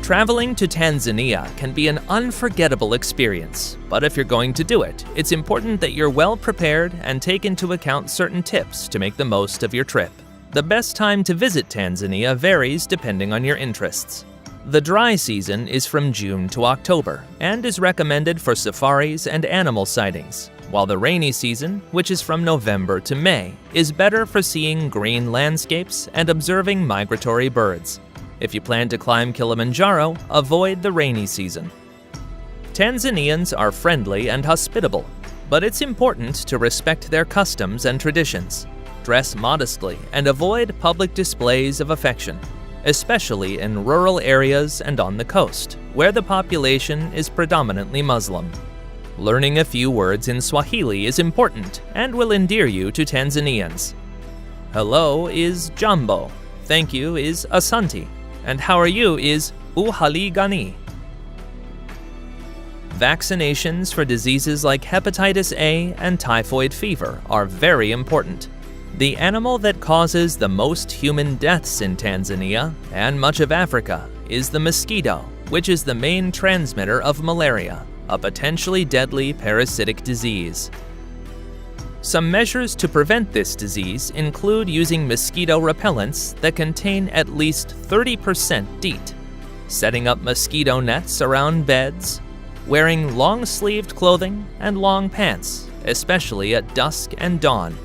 Speaker 1: Traveling to Tanzania can be an unforgettable experience, but if you're going to do it, it's important that you're well prepared and take into account certain tips to make the most of your trip. The best time to visit Tanzania varies depending on your interests. The dry season is from June to October and is recommended for safaris and animal sightings, while the rainy season, which is from November to May, is better for seeing green landscapes and observing migratory birds. If you plan to climb Kilimanjaro, avoid the rainy season. Tanzanians are friendly and hospitable, but it's important to respect their customs and traditions. Dress modestly and avoid public displays of affection, especially in rural areas and on the coast, where the population is predominantly Muslim. Learning a few words in Swahili is important and will endear you to Tanzanians. Hello is jambo, thank you is asante, and how are you is uhali gani. Vaccinations for diseases like hepatitis A and typhoid fever are very important. The animal that causes the most human deaths in Tanzania and much of Africa is the mosquito, which is the main transmitter of malaria, a potentially deadly parasitic disease. Some measures to prevent this disease include using mosquito repellents that contain at least 30% DEET, setting up mosquito nets around beds, wearing long-sleeved clothing and long pants, especially at dusk and dawn,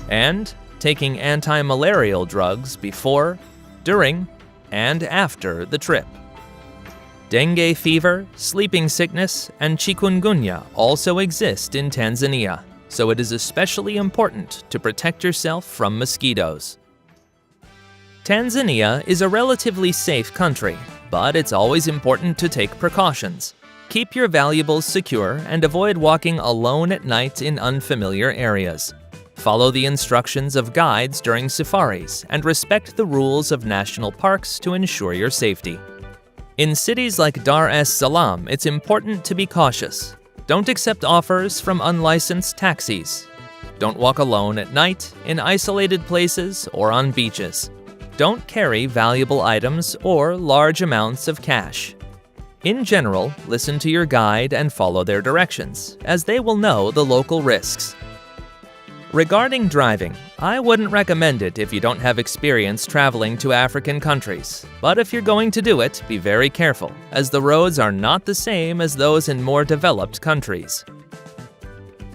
Speaker 1: and taking anti-malarial drugs before, during, and after the trip. Dengue fever, sleeping sickness, and chikungunya also exist in Tanzania, so it is especially important to protect yourself from mosquitoes. Tanzania is a relatively safe country, but it's always important to take precautions. Keep your valuables secure and avoid walking alone at night in unfamiliar areas. Follow the instructions of guides during safaris and respect the rules of national parks to ensure your safety. In cities like Dar es Salaam, it's important to be cautious. Don't accept offers from unlicensed taxis. Don't walk alone at night, in isolated places, or on beaches. Don't carry valuable items or large amounts of cash. In general, listen to your guide and follow their directions, as they will know the local risks. Regarding driving, I wouldn't recommend it if you don't have experience traveling to African countries, but if you're going to do it, be very careful, as the roads are not the same as those in more developed countries.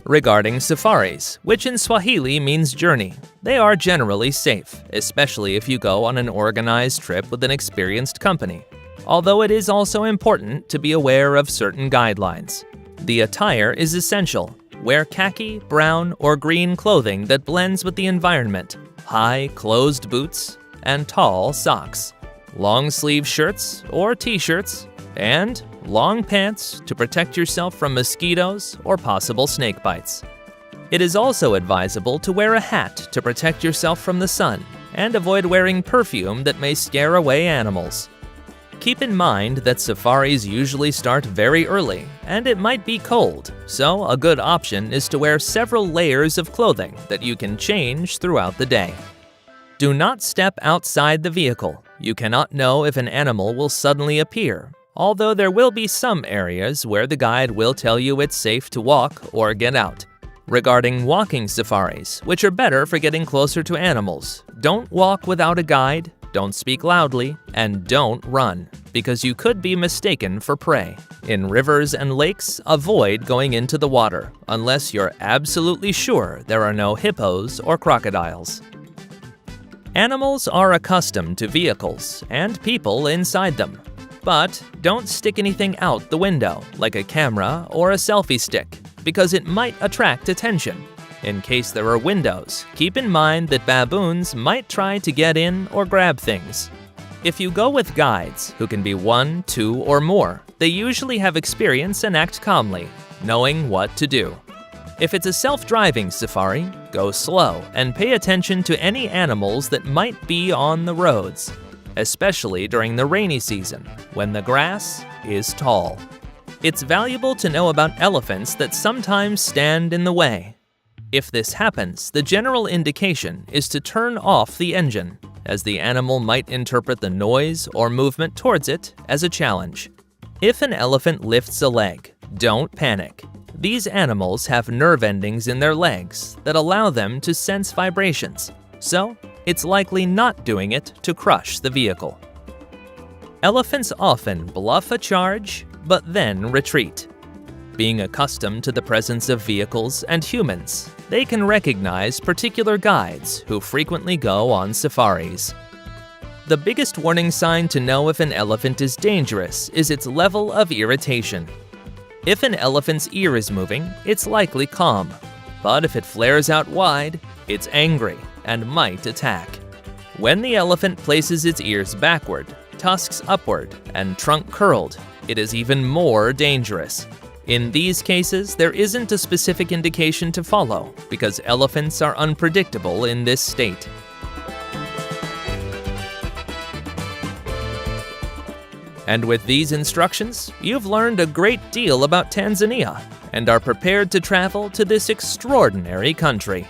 Speaker 1: Regarding safaris, which in Swahili means journey, they are generally safe, especially if you go on an organized trip with an experienced company, although it is also important to be aware of certain guidelines. The attire is essential. wear khaki, brown, or green clothing that blends with the environment, high, closed boots, and tall socks, long-sleeve shirts or t-shirts, and long pants to protect yourself from mosquitoes or possible snake bites. It is also advisable to wear a hat to protect yourself from the sun and avoid wearing perfume that may scare away animals. Keep in mind that safaris usually start very early and it might be cold, so a good option is to wear several layers of clothing that you can change throughout the day. Do not step outside the vehicle. You cannot know if an animal will suddenly appear, although there will be some areas where the guide will tell you it's safe to walk or get out. Regarding walking safaris, which are better for getting closer to animals, don't walk without a guide, don't speak loudly, and don't run, because you could be mistaken for prey. In rivers and lakes, avoid going into the water, unless you're absolutely sure there are no hippos or crocodiles. Animals are accustomed to vehicles and people inside them. But don't stick anything out the window, like a camera or a selfie stick, because it might attract attention. In case there are windows, keep in mind that baboons might try to get in or grab things. If you go with guides, who can be 1, 2, or more, they usually have experience and act calmly, knowing what to do. If it's a self-driving safari, go slow and pay attention to any animals that might be on the roads, especially during the rainy season, when the grass is tall. It's valuable to know about elephants that sometimes stand in the way. If this happens, the general indication is to turn off the engine, as the animal might interpret the noise or movement towards it as a challenge. If an elephant lifts a leg, don't panic. These animals have nerve endings in their legs that allow them to sense vibrations, so it's likely not doing it to crush the vehicle. Elephants often bluff a charge, but then retreat. Being accustomed to the presence of vehicles and humans, they can recognize particular guides who frequently go on safaris. The biggest warning sign to know if an elephant is dangerous is its level of irritation. If an elephant's ear is moving, it's likely calm, but if it flares out wide, it's angry and might attack. When the elephant places its ears backward, tusks upward, and trunk curled, it is even more dangerous. In these cases, there isn't a specific indication to follow because elephants are unpredictable in this state. And with these instructions, you've learned a great deal about Tanzania and are prepared to travel to this extraordinary country.